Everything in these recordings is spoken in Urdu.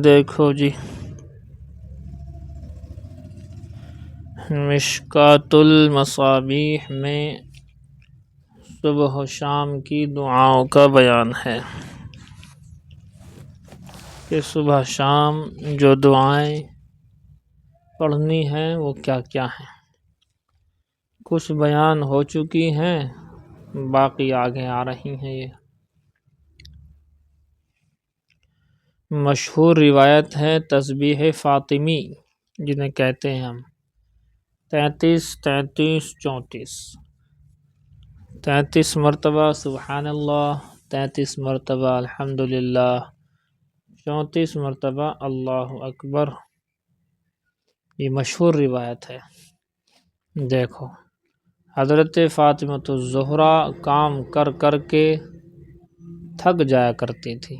دیکھو جی، مشکات المصابیح میں صبح و شام کی دعاؤں کا بیان ہے کہ صبح شام جو دعائیں پڑھنی ہیں وہ کیا کیا ہیں۔ کچھ بیان ہو چکی ہیں، باقی آگے آ رہی ہیں۔ یہ مشہور روایت ہے تسبیح فاطمی جنہیں کہتے ہیں ہم 33 مرتبہ سبحان اللہ، 33 مرتبہ الحمدللہ، 34 مرتبہ اللہ اکبر۔ یہ مشہور روایت ہے۔ دیکھو، حضرت فاطمۃ الزہرا کام کر کر کے تھک جایا کرتی تھی،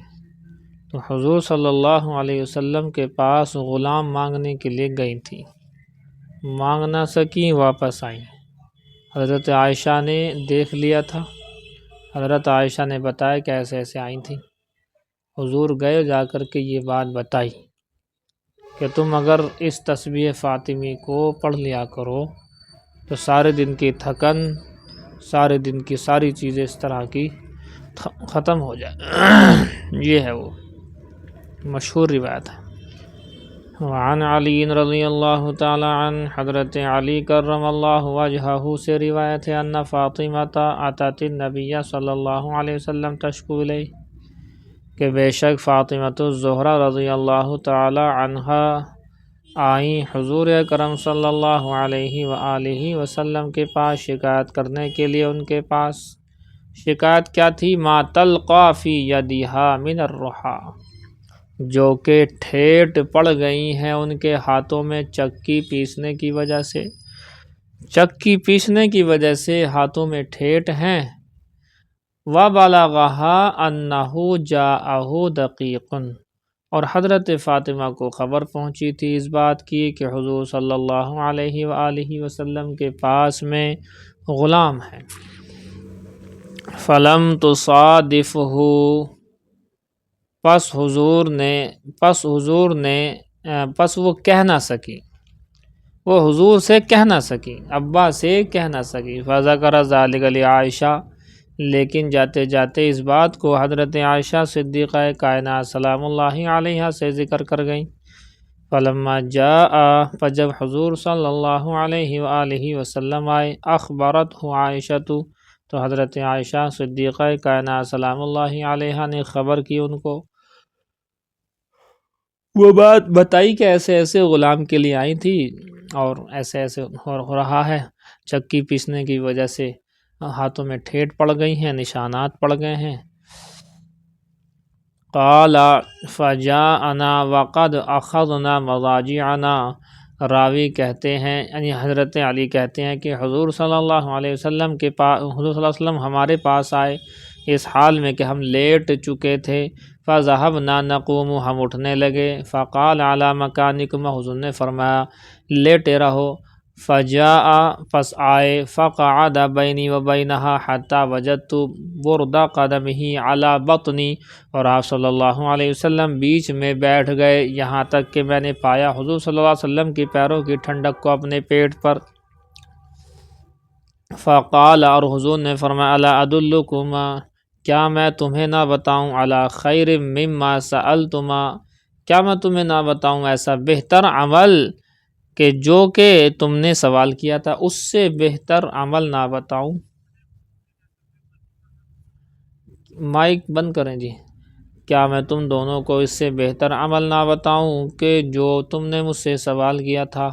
تو حضور صلی اللہ علیہ وسلم کے پاس غلام مانگنے کے لیے گئی تھی۔ مانگ نہ سکیں، واپس آئیں۔ حضرت عائشہ نے دیکھ لیا تھا۔ حضرت عائشہ نے بتایا کہ ایسے ایسے آئی تھیں۔ حضور گئے، جا کر کے یہ بات بتائی کہ تم اگر اس تسبیح فاطمی کو پڑھ لیا کرو تو سارے دن کی تھکن، سارے دن کی ساری چیزیں اس طرح کی ختم ہو جائے۔ یہ ہے وہ مشہور روایت ہے۔ وعن علی رضی اللہ تعالی عنہ، حضرت علی کرم اللہ وجہہ سے روایت ہے ان فاطمہ اتت النبی صلی اللہ علیہ وسلم تشکو الیہ، کہ بے شک فاطمۃ الزہرا رضی اللہ تعالی عنہا آئیں حضور اکرم صلی اللہ علیہ وآلہ وسلم کے پاس شکایت کرنے کے لیے۔ ان کے پاس شکایت کیا تھی؟ ما تلقی فی یدہا من الرحا، جو کہ ٹھیٹ پڑ گئی ہیں ان کے ہاتھوں میں چکی پیسنے کی وجہ سے۔ چکی پیسنے کی وجہ سے ہاتھوں میں ٹھیٹ ہیں۔ وَبَلَغَهَا أَنَّهُ جَاءَهُ دَقِيقٌ، اور حضرت فاطمہ کو خبر پہنچی تھی اس بات کی کہ حضور صلی اللہ علیہ وآلہ وسلم کے پاس میں غلام ہے۔ فَلَمْ تُصَادِفْهُ، پس وہ کہہ نہ سکی، وہ حضور سے کہہ نہ سکی، ابا سے کہہ نہ سکی۔ فَذَكَرَ ذَلِكَ لِعَائِشَةَ، لیکن جاتے جاتے اس بات کو حضرت عائشہ صدیقہ کائنات سلام اللہ علیہا سے ذکر کر گئیں۔ فلما جاء، پس جب حضور صلی اللہ علیہ وآلہ وسلم آئے، اخبرتہ عائشہ، تو حضرت عائشہ صدیقہ کائنات سلام اللہ علیہا نے خبر کی ان کو، وہ بات بتائی کہ ایسے ایسے غلام کے لیے آئی تھی اور ایسے ایسے ہو رہا ہے، چکی پیسنے کی وجہ سے ہاتھوں میں ٹھیٹ پڑ گئی ہیں، نشانات پڑ گئے ہیں۔ قال فجاءنا وقد اخذنا مضاجعنا، راوی کہتے ہیں یعنی حضرت علی کہتے ہیں کہ حضور صلی اللہ علیہ وسلم کے پاس، حضور صلی اللہ علیہ وسلم ہمارے پاس آئے اس حال میں کہ ہم لیٹ چکے تھے۔ فذهبنا نقوم، ہم اٹھنے لگے۔ فقال علی مکانکم، حضور نے فرمایا لیٹے رہو۔ فجاء، پس آئے۔ فقعد بینی و بینہا حتی وجدت برد قدمہ علی بطنی، اور آپ صلی اللہ علیہ وسلم بیچ میں بیٹھ گئے یہاں تک کہ میں نے پایا حضور صلی اللہ علیہ وسلم کی پیروں کی ٹھنڈک کو اپنے پیٹ پر۔ فقال، اور حضور نے فرمایا الا ادلکما، کیا میں تمہیں نہ بتاؤں، علی خیر مما سألتما، کیا میں تمہیں نہ بتاؤں ایسا بہتر عمل کہ جو کہ تم نے سوال کیا تھا، اس سے بہتر عمل نہ بتاؤں؟ مائک بند کریں جی۔ کیا میں تم دونوں کو اس سے بہتر عمل نہ بتاؤں کہ جو تم نے مجھ سے سوال کیا تھا؟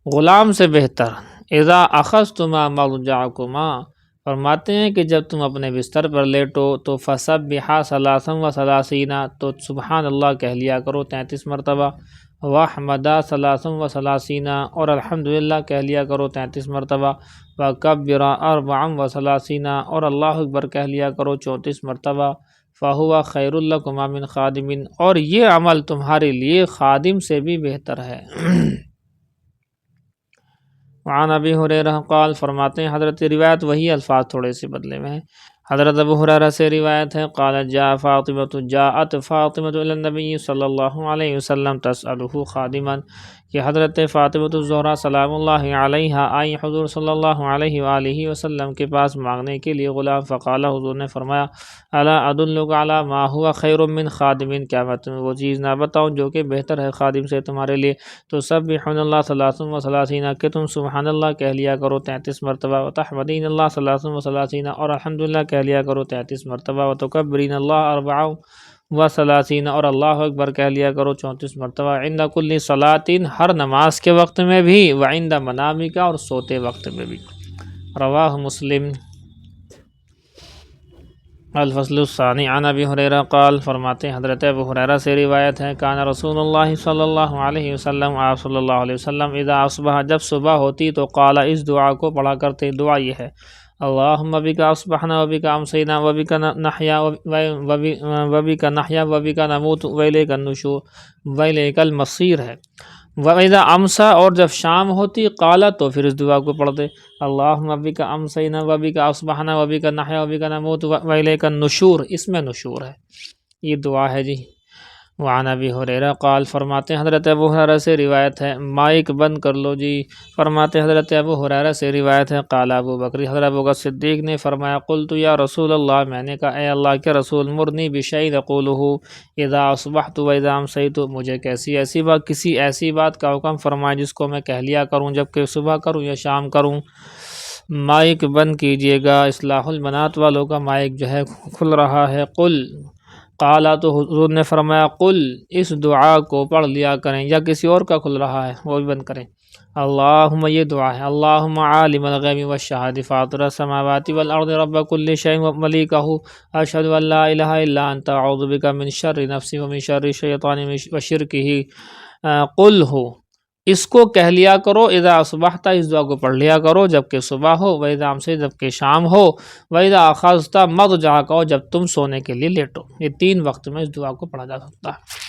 غلام سے بہتر۔ اذا اخذتما مضجعکما، فرماتے ہیں کہ جب تم اپنے بستر پر لیٹو تو فسبحا ثلاثا و ثلاثین، تو سبحان اللہ کہہ لیا کرو 33 مرتبہ، واحمدا ثلاثا و ثلاثین، اور الحمدللہ کہہ لیا کرو 33 مرتبہ، وکبرا اربعا و ثلاثین، اور اللہ اکبر کہہ لیا کرو 34 مرتبہ، فہو خیر لکما من خادم، اور یہ عمل تمہارے لیے خادم سے بھی بہتر ہے۔ وعن ابی ہریرہ قال، فرماتے ہیں حضرت، روایت وہی، الفاظ تھوڑے سے بدلے میں ہیں۔ حضرت ابو ہریرہ سے روایت ہے قال جاءت فاطمۃ الی النبی صلی اللہ علیہ وسلم تسألہ خادما، کہ حضرت فاطمۃ الزہرا سلام اللہ علیہا آئی حضور صلی اللہ علیہ وآلہ وسلم کے پاس مانگنے کے لیے غلام، فقال حضور نے فرمایا الا ادلک علی ما هو خیر من خادم، کیا میں تمہیں وہ چیز نہ بتاؤں جو کہ بہتر ہے خادم سے تمہارے لیے؟ تو سبحان اللہ 33 کہ تم سبحان اللہ کہہ لیا کرو 33 مرتبہ، وتحمدین اللہ 33 اور الحمدللہ کہہ لیا کرو 33 مرتبہ، وتکبرین اللہ 34 اور اللہ اکبر کہہ لیا کرو 34 مرتبہ، عند کل صلاۃ ہر نماز کے وقت میں بھی، وعند منامک اور سوتے وقت میں بھی۔ رواہ مسلم۔ الفصل الثانی عن ابی ہریرہ قال، فرماتے ہیں حضرت ابو ہریرہ سے روایت ہے کان رسول اللہ صلی اللہ علیہ وسلم، آپ صلی اللہ علیہ وسلم اذا اصبح جب صبح ہوتی تو قال اس دعا کو پڑھا کرتے، دعا یہ ہے اللہم بک اصبحنا وبک امسینا وبک نحیا وبک نموت والیک النشور والیک المصیر ہے۔ وَإِذَا امسا اور جب شام ہوتی قالا تو پھر اس دعا کو پڑھتے اللہم بک امسینا وبک اصبحنا وبک نحیا وبک نموت والیک النشور، اس میں نشور ہے، یہ دعا ہے جی۔ وعن ابی ہریرہ قال، فرماتے ہیں حضرت ابو ہریرہ سے روایت ہے، مائک بند کر لو جی، فرماتے ہیں حضرت ابو ہریرہ سے روایت ہے قال ابو بکر، حضرت ابو بکر صدیق نے فرمایا قلت یا رسول اللہ، میں نے کہا اے اللہ کے رسول، مرنی بشیء اقولہ اذا اصبحت واذا امسیت، مجھے کسی ایسی بات کا حکم فرمائے جس کو میں کہہ لیا کروں جب کہ صبح کروں یا شام کروں۔ مائک بند کیجئے گا، اصلاح البنات والوں کا مائک جو ہے کھل رہا ہے۔ قل قالا تو حضور نے فرمایا قل، اس دعا کو پڑھ لیا کریں، یا کسی اور کا کھل رہا ہے وہ بھی بند کریں۔ اللہم، یہ دعا ہے اللہم عالم الغیب والشہادۃ فاطر السماوات والارض رب کل شیء وملیکہ اشہد ان لا الہ الا انت اعوذ بک من شر نفسی ومن شر الشیطان وشرکہ۔ قل ہو، اس کو کہہ لیا کرو اذا اصبحت، اس دعا کو پڑھ لیا کرو جب کہ صبح ہو، واذا امسیت جب کہ شام ہو، واذا اخذت مضجعک جب تم سونے کے لیے لیٹو، یہ 3 وقت میں اس دعا کو پڑھا جا سکتا ہے۔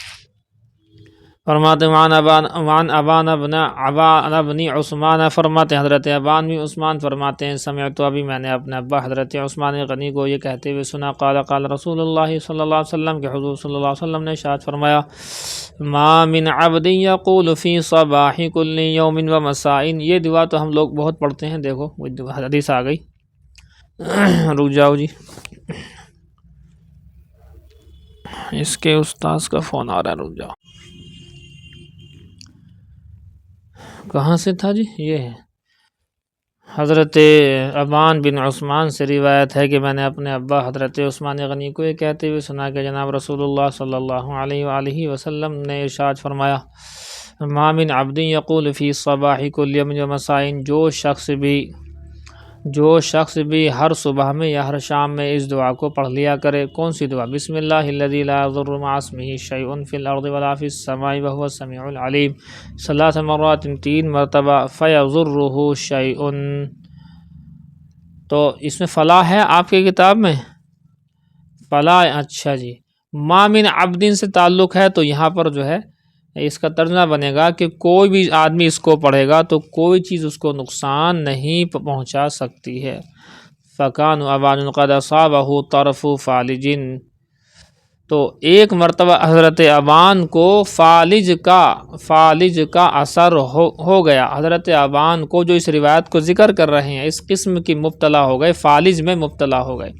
فرماتے وعن ابان بن عثمان، فرماتے حضرت ابان بن عثمان فرماتے ہیں سمعت، ابھی میں نے اپنے ابا حضرت عثمان غنی کو یہ کہتے ہوئے سنا قال قال رسول اللہ صلی اللہ علیہ وسلم، کہ حضور صلی اللہ علیہ وسلم نے ارشاد فرمایا ما من عبد یقول فی صباح کل یوم و مساء، یہ دعا تو ہم لوگ بہت پڑھتے ہیں، دیکھو وہ حدیث آ گئی، رک جاؤ جی، اس کے استاذ کا فون آ رہا ہے، رک جاؤ، کہاں سے تھا جی؟ یہ ہے حضرت ابان بن عثمان سے روایت ہے کہ میں نے اپنے ابا حضرت عثمان غنی کو یہ کہتے ہوئے سنا کہ جناب رسول اللہ صلی اللہ علیہ وآلہ وسلم نے ارشاد فرمایا ما من عبد یقول فی صباح کل یوم و مساء، جو شخص بھی ہر صبح میں یا ہر شام میں اس دعا کو پڑھ لیا کرے۔ کون سی دعا؟ بسم اللہ الذی لا یضر مع اسمہ شیء فی الارض ولا فی السماء وهو السمیع العلیم 3 مرات، 3 مرتبہ، فیضرہ شیء، تو اس میں فلاح ہے آپ کی کتاب میں، فلاح، اچھا جی، ما من عبدین سے تعلق ہے، تو یہاں پر جو ہے اس کا ترجمہ بنے گا کہ کوئی بھی آدمی اس کو پڑھے گا تو کوئی چیز اس کو نقصان نہیں پہنچا سکتی ہے۔ فَكَانُ أَبَانٌ قَدْ أَصَابَهُ طَرْفُ فَالِجٍ، تو ایک مرتبہ حضرت ابان کو فالج کا اثر ہو گیا، حضرت ابان کو جو اس روایت کو ذکر کر رہے ہیں اس قسم کی مبتلا ہو گئے، فالج میں مبتلا ہو گئے،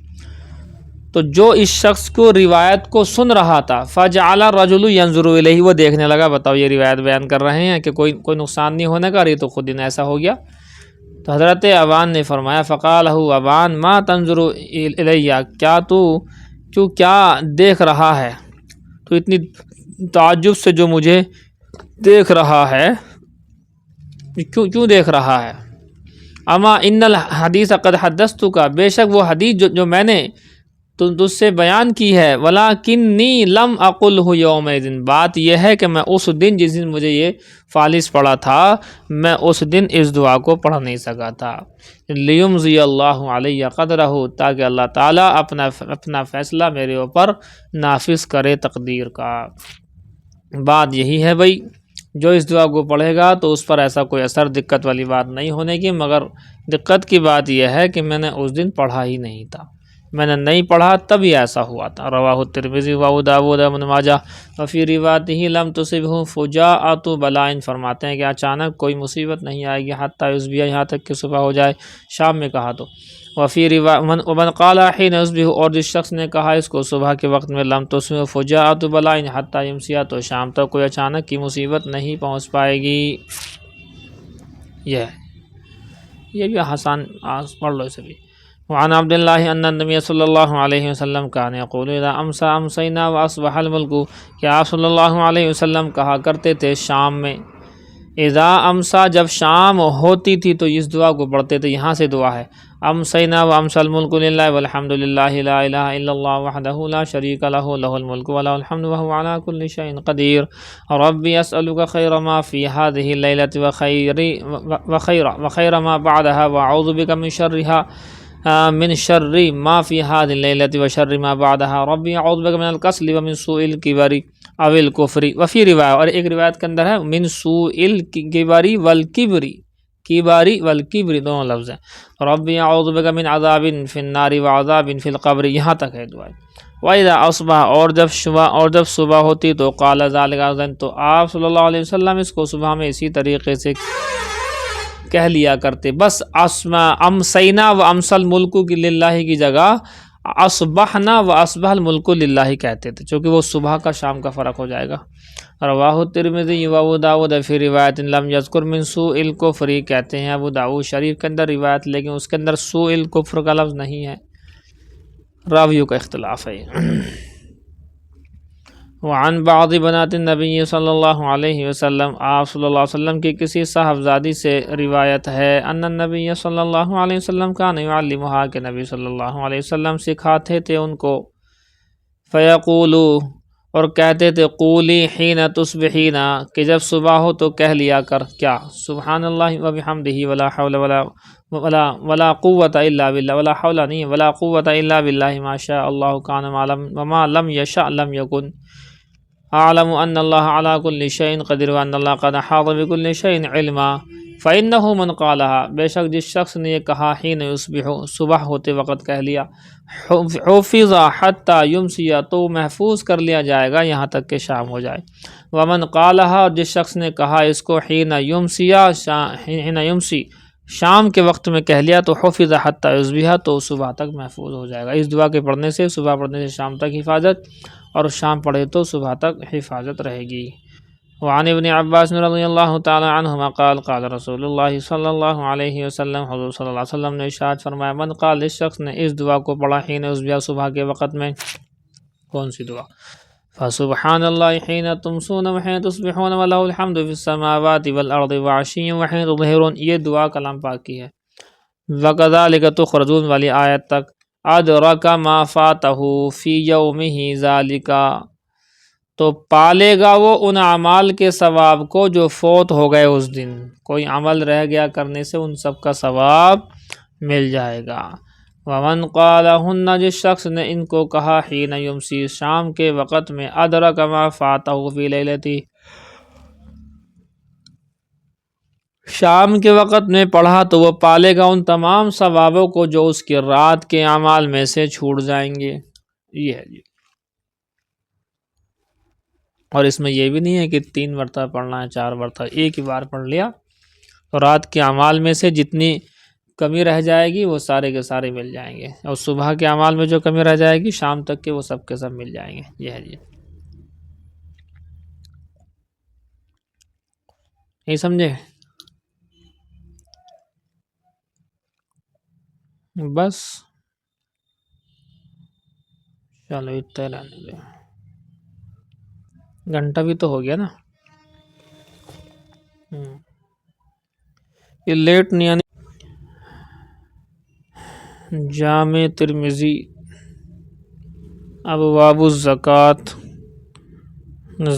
تو جو اس شخص کو روایت کو سن رہا تھا فَجَعَلَ الرَّجُلُ يَنْظُرُ إِلَيْهِ، وہ دیکھنے لگا، بتاؤ یہ روایت بیان کر رہے ہیں کہ کوئی نقصان نہیں ہونے کا، یہ تو خود ہی ایسا ہو گیا۔ تو حضرت ابان نے فرمایا فقالہ ابان ما تنظر الیہ، کیا دیکھ رہا ہے تو اتنی تعجب سے جو مجھے دیکھ رہا ہے، کیوں دیکھ رہا ہے؟ اما ان الحدیث قد حدثتک، بے شک وہ حدیث جو میں نے تجھ سے بیان کی ہے، ولیکنی لم اقلہ یومئذ، بات یہ ہے کہ میں اس دن جس دن مجھے یہ فالج پڑھا تھا میں اس دن اس دعا کو پڑھ نہیں سکا تھا، لیمضی اللہ علیہ قدرہ، تاکہ اللہ تعالیٰ اپنا فیصلہ میرے اوپر نافذ کرے تقدیر کا۔ بات یہی ہے بھائی، جو اس دعا کو پڑھے گا تو اس پر ایسا کوئی اثر دقت والی بات نہیں ہونے کی، مگر دقت کی بات یہ ہے کہ میں نے اس دن پڑھا ہی نہیں تھا، میں نے نہیں پڑھا تبھی ایسا ہوا تھا۔ رواہ ترمذی و ابو داؤد و ابن ماجہ وفی روایتہ لم تصبہ فجاءۃ بلاء، فرماتے ہیں کہ اچانک کوئی مصیبت نہیں آئے گی حتی یصبح، یہاں تک کہ صبح ہو جائے۔ شام میں کہا تو وفی ومن قال حین یصبح، اور جس شخص نے کہا اس کو صبح کے وقت میں لم تصبہ فجاءۃ بلاء حتی یمسی، تو شام تک کوئی اچانک کی مصیبت نہیں پہنچ پائے گی۔ یہ بھی آسان پڑھ لو اسے بھی۔ وعن عبد اللہ ان النبی صلی اللہ علیہ وسلم کان یقول اذا امسى امسینا واصبح الملک، کہ آپ صلی اللہ علیہ وسلم کہا کرتے تھے شام میں، اذا امسا، جب شام ہوتی تھی تو اس دعا کو پڑھتے تھے۔ یہاں سے دعا ہے، امسینا وامسى الملک للہ والحمد للہ لا الہ الا اللہ وحدہ لا شریک لہ لہ الملک وله الحمد وهو على كل شيء قدیر ربی اسألك خیر ما فی هذه الليلة وخیر ما بعدها واعوذ بک من شرها من شر ما فی هذه الليلة وشر ما بعدها ربی اعوذ بک من الکسل ومن سوء الکبر او الکفر، وفی روایت، اور ایک روایت کے اندر ہے من سوء الکبر والکبر، کباری والکبر دونوں لفظ ہیں۔ ربی اعوذ بک من عذاب فی النار وعذاب فی القبر، یہاں تک ہے دعا۔ وَإِذَا أَصْبَحَ، اور جب صبح ہوتی تو قال ذَلِكَ غَدًا، تو آپ صلی اللہ علیہ وسلم اس کو صبح میں اسی طریقے سے کہہ لیا کرتے۔ بس امسینا و امسى الملک کی للہ کی جگہ اصبحنا و اصبح الملک للہ کہتے تھے، چونکہ وہ صبح کا شام کا فرق ہو جائے گا۔ رواہ الترمذی و ابو داؤد فی روایت لم یذکر من سوء الکفر، کہتے ہیں ابو داؤد شریف کے اندر روایت، لیکن اس کے اندر سوء الکفر کا لفظ نہیں ہے، راویوں کا اختلاف ہے۔ وعن بعض بنات النبی صلی اللہ علیہ وسلم، آپ صلی اللہ علیہ وسلم کی کسی صاحبزادی سے روایت ہے، ان النبی صلی اللہ علیہ وسلم کان یعلمھا، کہ نبی صلی اللہ علیہ وسلم سکھاتے تھے ان کو، فیقولو، اور کہتے تھے، قولی حین تصبحین، کہ جب صبح ہو تو کہہ لیا کر کیا، سبحان اللہ وبحمدہ ولا حول ولا قوت الا باللہ، ولا حول نہیں ولا قوت الا باللہ ما شاء اللہ کان وما لم یشاء لم یکن، اعلم ان اللہ علی کل شیء قدیر وان اللہ قد احاط بکل شیء علما، فانہ من قالها، بے شک جس شخص نے یہ کہا، حین یصبح، صبح ہوتے وقت کہہ لیا، حفظ حتی یمسی، تو محفوظ کر لیا جائے گا یہاں تک کہ شام ہو جائے۔ ومن قالها، اور جس شخص نے کہا اس کو، حین یمسی، شام کے وقت میں کہہ لیا، تو حفظ حتی یصبح، تو صبح تک محفوظ ہو جائے گا۔ اس دعا کے پڑھنے سے، صبح پڑھنے سے شام تک حفاظت، اور شام پڑھے تو صبح تک حفاظت رہے گی۔ وعن ابن عباس رضی اللہ تعالی عنہما قال قال رسول اللہ صلی اللہ علیہ وسلم، حضور صلی اللہ علیہ وسلم نے ارشاد فرمایا، من قال، اس شخص نے اس دعا کو پڑھا، حین یصبح، صبح کے وقت میں، کون سی دعا؟ فسبحان اللہ حین تمسون وحین تصبحون وله الحمد فی السماوات والارض وعشیا وحین تظہرون، یہ دعا کلام پاک کی ہے۔ وکذالک تخرجون والی آیت تک، ادرک ما فاتہ فی یومہ ذالک، تو پالے گا وہ ان اعمال کے ثواب کو جو فوت ہو گئے اس دن، کوئی عمل رہ گیا کرنے سے ان سب کا ثواب مل جائے گا۔ ومن قالہن، جس شخص نے ان کو کہا، حین یمسی، شام کے وقت میں، ادرک ما فاتہ فی لیلتی، شام کے وقت میں پڑھا تو وہ پالے گا ان تمام ثوابوں کو جو اس کی رات کے اعمال میں سے چھوٹ جائیں گے۔ یہ ہے جی، اور اس میں یہ بھی نہیں ہے کہ 3 مرتبہ پڑھنا ہے، 4 مرتبہ، ایک ہی بار پڑھ لیا تو رات کے اعمال میں سے جتنی کمی رہ جائے گی وہ سارے کے سارے مل جائیں گے، اور صبح کے اعمال میں جو کمی رہ جائے گی شام تک کے وہ سب کے سب مل جائیں گے۔ یہ ہے جی، نہیں سمجھے؟ بس چلو اتنا رہنے دیں، گھنٹہ بھی تو ہو گیا نا۔ یہ لیٹ نہیں آنے۔ جامع ترمذی ابواب الزکوٰۃ،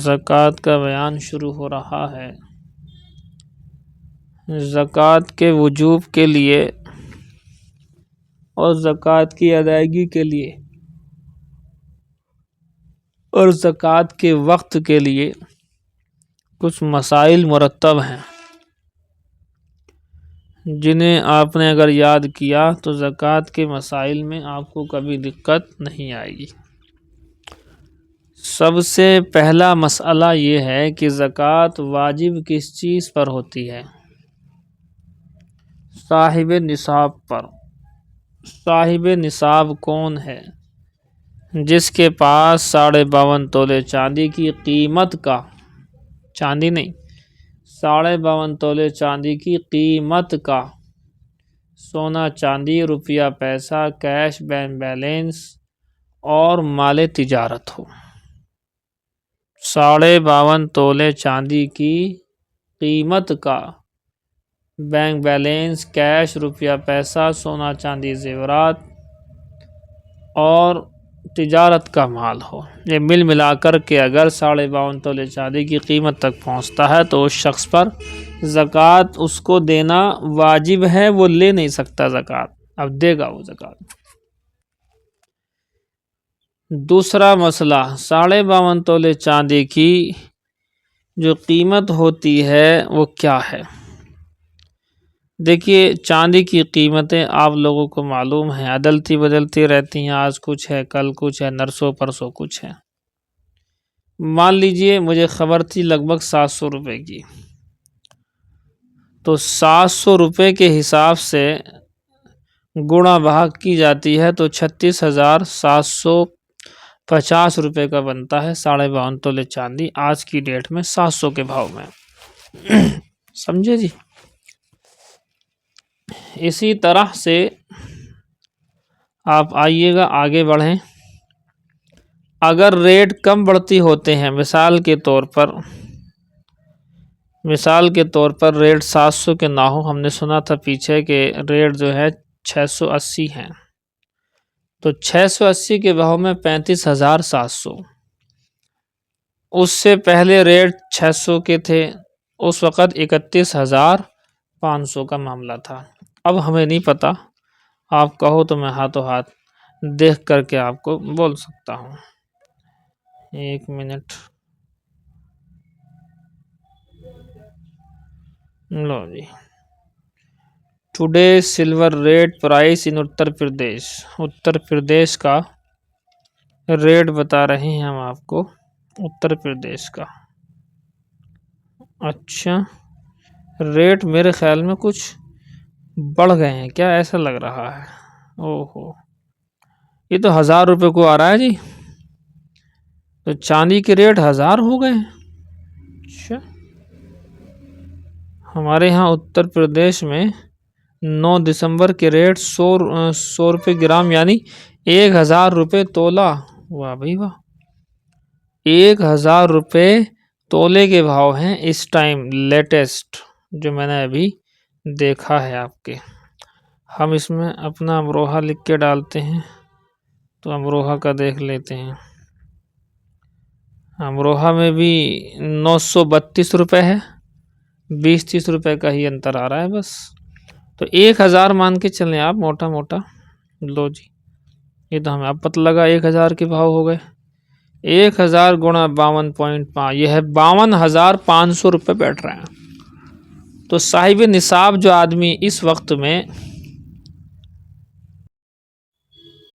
زکوٰۃ کا بیان شروع ہو رہا ہے۔ زکوٰۃ کے وجوب کے لیے اور زکوٰۃ کی ادائیگی کے لیے اور زکوٰۃ کے وقت کے لیے کچھ مسائل مرتب ہیں۔ جنہیں آپ نے اگر یاد کیا تو زکوٰۃ کے مسائل میں آپ کو کبھی دقت نہیں آئے گی۔ سب سے پہلا مسئلہ یہ ہے کہ زکوٰۃ واجب کس چیز پر ہوتی ہے؟ صاحب نصاب پر۔ صاحب نصاب کون ہے؟ جس کے پاس 52.5 تولے چاندی کی قیمت کا، چاندی نہیں، 52.5 تولے چاندی کی قیمت کا سونا چاندی، روپیہ پیسہ، کیش، بینک بیلنس اور مال تجارت ہو۔ 52.5 تولے چاندی کی قیمت کا بینک بیلنس، کیش، روپیہ پیسہ، سونا چاندی زیورات اور تجارت کا مال ہو، یہ ملا کر کے اگر 52.5 تولے چاندی کی قیمت تک پہنچتا ہے تو اس شخص پر زکوٰۃ اس کو دینا واجب ہے، وہ لے نہیں سکتا زکوٰۃ، اب دے گا وہ زکوٰۃ۔ دوسرا مسئلہ، 52.5 تولے چاندی کی جو قیمت ہوتی ہے وہ کیا ہے؟ دیکھیے چاندی کی قیمتیں آپ لوگوں کو معلوم ہیں، عدلتی بدلتی رہتی ہیں، آج کچھ ہے، کل کچھ ہے، نرسوں پرسوں کچھ ہے۔ مان لیجئے مجھے خبر تھی لگ بھگ 700 روپے کی، تو 700 روپے کے حساب سے گنا بھاگ کی جاتی ہے تو 36,750 روپے کا بنتا ہے 52.5 تولے چاندی آج کی ڈیٹ میں 700 کے بھاؤ میں۔ سمجھے جی؟ اسی طرح سے آپ آئیے گا آگے بڑھیں، اگر ریٹ کم بڑھتی ہوتے ہیں، مثال کے طور پر ریٹ 700 کے نہ ہو، ہم نے سنا تھا پیچھے کہ ریٹ جو ہے 680 ہیں، تو 680 کے بھاؤ میں 35,700، اس سے پہلے ریٹ 600 کے تھے، اس وقت 31,500 کا معاملہ تھا۔ اب ہمیں نہیں پتا، آپ کہو تو میں ہاتھوں ہاتھ دیکھ کر کے آپ کو بول سکتا ہوں۔ ایک منٹ، لو جی، ٹوڈے سلور ریٹ پرائس ان اتر پردیش کا ریٹ بتا رہے ہیں ہم آپ کو، اتر پردیش کا۔ اچھا، ریٹ میرے خیال میں کچھ بڑھ گئے ہیں کیا، ایسا لگ رہا ہے۔ اوہو، یہ تو 1000 روپے کو آ رہا ہے جی، تو چاندی کے ریٹ 1000 ہو گئے ہیں۔ اچھا، ہمارے ہاں اتر پردیش میں 9 دسمبر کے ریٹ 100 روپے گرام یعنی 1000 روپے تولہ۔ واہ بھائی واہ، 1000 روپے تولے کے بھاؤ ہیں اس ٹائم، لیٹسٹ جو میں نے ابھی دیکھا ہے آپ کے۔ ہم اس میں اپنا امروہہ لکھ کے ڈالتے ہیں تو امروہہ کا دیکھ لیتے ہیں، امروہہ میں بھی 932 روپے ہے، 20-30 روپے کا ہی انتر آ رہا ہے بس، تو 1000 مان کے چلیں آپ موٹا موٹا۔ لو جی، یہ تو ہمیں اب پتہ لگا 1000 کے بھاؤ ہو گئے، 1000 گنا 52.5، یہ ہے 52,500 روپے بیٹھ رہے ہیں۔ تو صاحب نصاب جو آدمی اس وقت میں،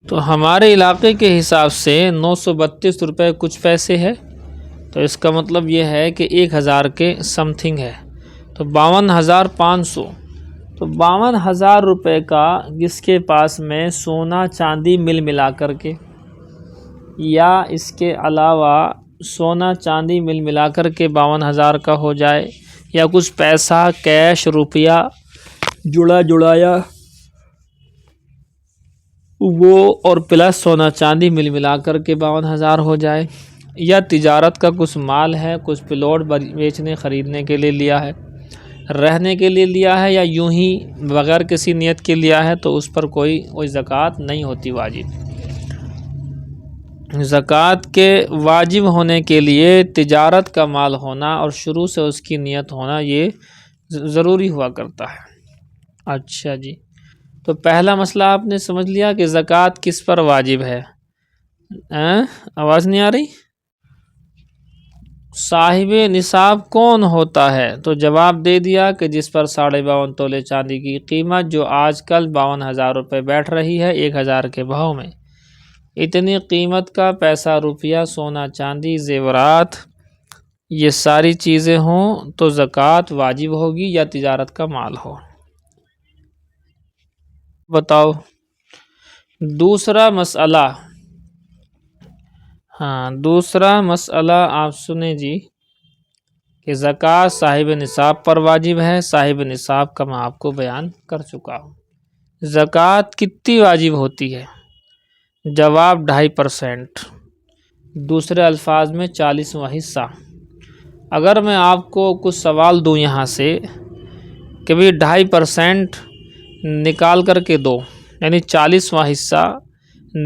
تو ہمارے علاقے کے حساب سے 932 روپے کچھ پیسے ہے، تو اس کا مطلب یہ ہے کہ 1000 کے سم تھنگ ہے، تو 52,500، تو 52,000 روپے کا جس کے پاس میں سونا چاندی ملا کر کے، یا اس کے علاوہ سونا چاندی ملا کر کے 52,000 کا ہو جائے، یا کچھ پیسہ کیش روپیہ جڑایا وہ، اور پلس سونا چاندی ملا کر کے 52,000 ہو جائے، یا تجارت کا کچھ مال ہے، کچھ پلاٹ بیچنے خریدنے کے لیے لیا ہے، رہنے کے لیے لیا ہے، یا یوں ہی بغیر کسی نیت کے لیا ہے، تو اس پر کوئی زکوٰۃ نہیں ہوتی واجب۔ زکوٰۃ کے واجب ہونے کے لیے تجارت کا مال ہونا اور شروع سے اس کی نیت ہونا یہ ضروری ہوا کرتا ہے۔ اچھا جی، تو پہلا مسئلہ آپ نے سمجھ لیا کہ زکوٰۃ کس پر واجب ہے۔ آواز نہیں آ رہی؟ صاحب نصاب کون ہوتا ہے؟ تو جواب دے دیا کہ جس پر 52.5 تولے چاندی کی قیمت جو آج کل 52,000 روپے بیٹھ رہی ہے 1,000 کے بھاؤ میں، اتنی قیمت کا پیسہ، روپیہ، سونا چاندی، زیورات، یہ ساری چیزیں ہوں تو زکوٰۃ واجب ہوگی یا تجارت کا مال ہو؟ بتاؤ۔ دوسرا مسئلہ، دوسرا مسئلہ آپ سنیں جی، کہ زکوٰۃ صاحب نصاب پر واجب ہے۔ صاحب نصاب کا میں آپ کو بیان کر چکا ہوں۔ زکوٰۃ کتنی واجب ہوتی ہے؟ جواب 2.5%، دوسرے الفاظ میں 40واں حصہ۔ اگر میں آپ کو کچھ سوال دوں یہاں سے کہ بھی 2.5% نکال کر کے دو، یعنی 40واں حصہ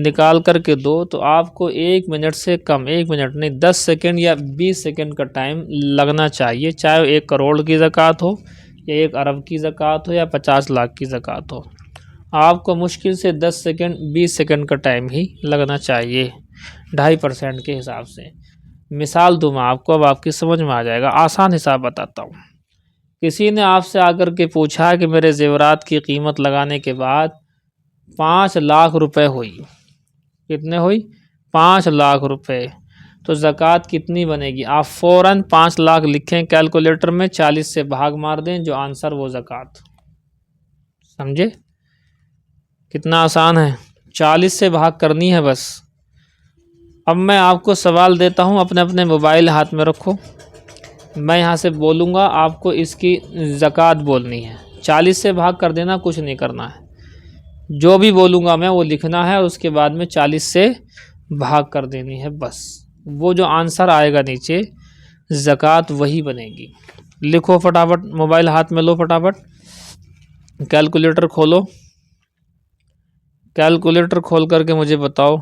نکال کر کے دو، تو آپ کو 1 منٹ سے کم، 1 منٹ نہیں 10 سیکنڈ یا 20 سیکنڈ کا ٹائم لگنا چاہیے، چاہے 1 کروڑ کی زکوٰۃ ہو یا 1 ارب کی زکوٰۃ ہو یا 50 لاکھ کی زکوٰۃ ہو، آپ کو مشکل سے 10 سیکنڈ 20 سیکنڈ کا ٹائم ہی لگنا چاہیے 2.5% کے حساب سے۔ مثال دوں میں آپ کو، اب آپ کی سمجھ میں آ جائے گا، آسان حساب بتاتا ہوں۔ کسی نے آپ سے آ کر کے پوچھا کہ میرے زیورات کی قیمت لگانے کے بعد 5 لاکھ روپے ہوئی، کتنے ہوئی؟ 5 لاکھ روپے، تو زکوٰۃ کتنی بنے گی؟ آپ فوراً 5 لاکھ لکھیں کیلکولیٹر میں، 40 سے بھاگ مار دیں، جو آنسر وہ زکوٰۃ۔ سمجھے کتنا آسان ہے؟ 40 سے بھاگ کرنی ہے بس۔ اب میں آپ کو سوال دیتا ہوں، اپنے اپنے موبائل ہاتھ میں رکھو، میں یہاں سے بولوں گا، آپ کو اس کی زکوٰۃ بولنی ہے، 40 سے بھاگ کر دینا، کچھ نہیں کرنا ہے، جو بھی بولوں گا میں وہ لکھنا ہے، اور اس کے بعد میں 40 سے بھاگ کر دینی ہے بس۔ وہ جو آنسر آئے گا نیچے زکوٰۃ وہی بنے گی۔ لکھو فٹافٹ، موبائل ہاتھ میں لو، فٹافٹ کیلکولیٹر کھولو، کیلکولیٹر کھول کر کے مجھے بتاؤ،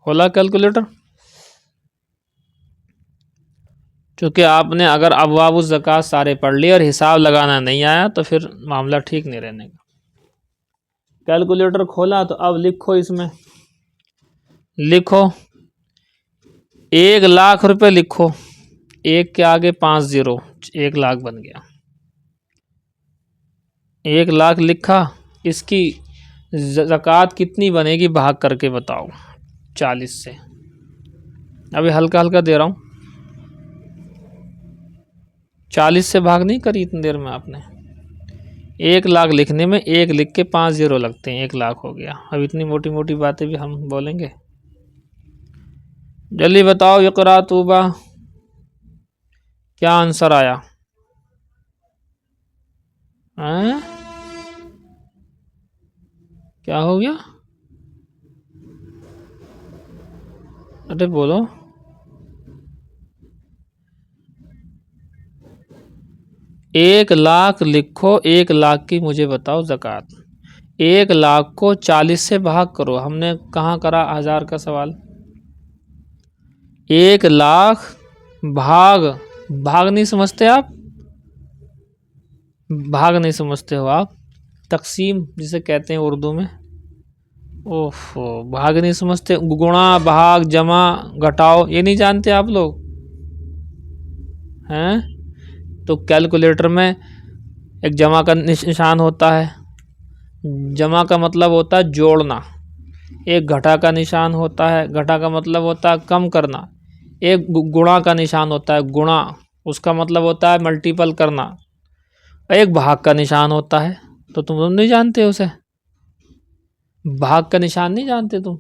کھولا کیلکولیٹر؟ چونکہ آپ نے اگر ابواب الزکوٰۃ سارے پڑھ لیے اور حساب لگانا نہیں آیا تو پھر معاملہ ٹھیک نہیں رہنے کا۔ کیلکولیٹر کھولا تو اب لکھو، اس میں لکھو 1 لاکھ روپے، لکھو 1 کے آگے 5 زیرو، 1 لاکھ بن گیا۔ 1 لاکھ لکھا، اس کی زکوٰۃ کتنی بنے گی بھاگ کر کے بتاؤ 40 سے۔ ابھی ہلکا ہلکا دے رہا ہوں، 40 سے بھاگ نہیں کری اتنی دیر میں آپ نے۔ 1 لاکھ لکھنے میں 1 لکھ کے 5 زیرو لگتے ہیں، 1 لاکھ ہو گیا۔ اب اتنی موٹی موٹی باتیں بھی ہم بولیں گے؟ جلدی بتاؤ، اقرا طوبہ، کیا آنسر آیا؟ کیا ہو گیا؟ ارے بولو۔ 1 لاکھ لکھو، 1 لاکھ کی مجھے بتاؤ زکوٰۃ۔ 1 لاکھ کو 40 سے بھاگ کرو، ہم نے کہاں کرا 1000 کا سوال؟ 1 لاکھ بھاگ نہیں سمجھتے آپ؟ بھاگ نہیں سمجھتے ہو آپ؟ تقسیم جسے کہتے ہیں اردو میں، اوفو، بھاگ نہیں سمجھتے؟ گنا، بھاگ، جمع، گھٹاؤ، یہ نہیں جانتے آپ لوگ ہیں؟ تو کیلکولیٹر میں ایک جمع کا نشان ہوتا ہے، جمع کا مطلب ہوتا ہے جوڑنا۔ ایک گھٹا کا نشان ہوتا ہے، گھٹا کا مطلب ہوتا ہے کم کرنا۔ ایک گنا کا نشان ہوتا ہے، گنا، اس کا مطلب ہوتا ہے ملٹیپل کرنا۔ ایک بھاگ کا نشان ہوتا ہے، تو تم نہیں جانتے اسے؟ بھاگ کا نشان نہیں جانتے تم؟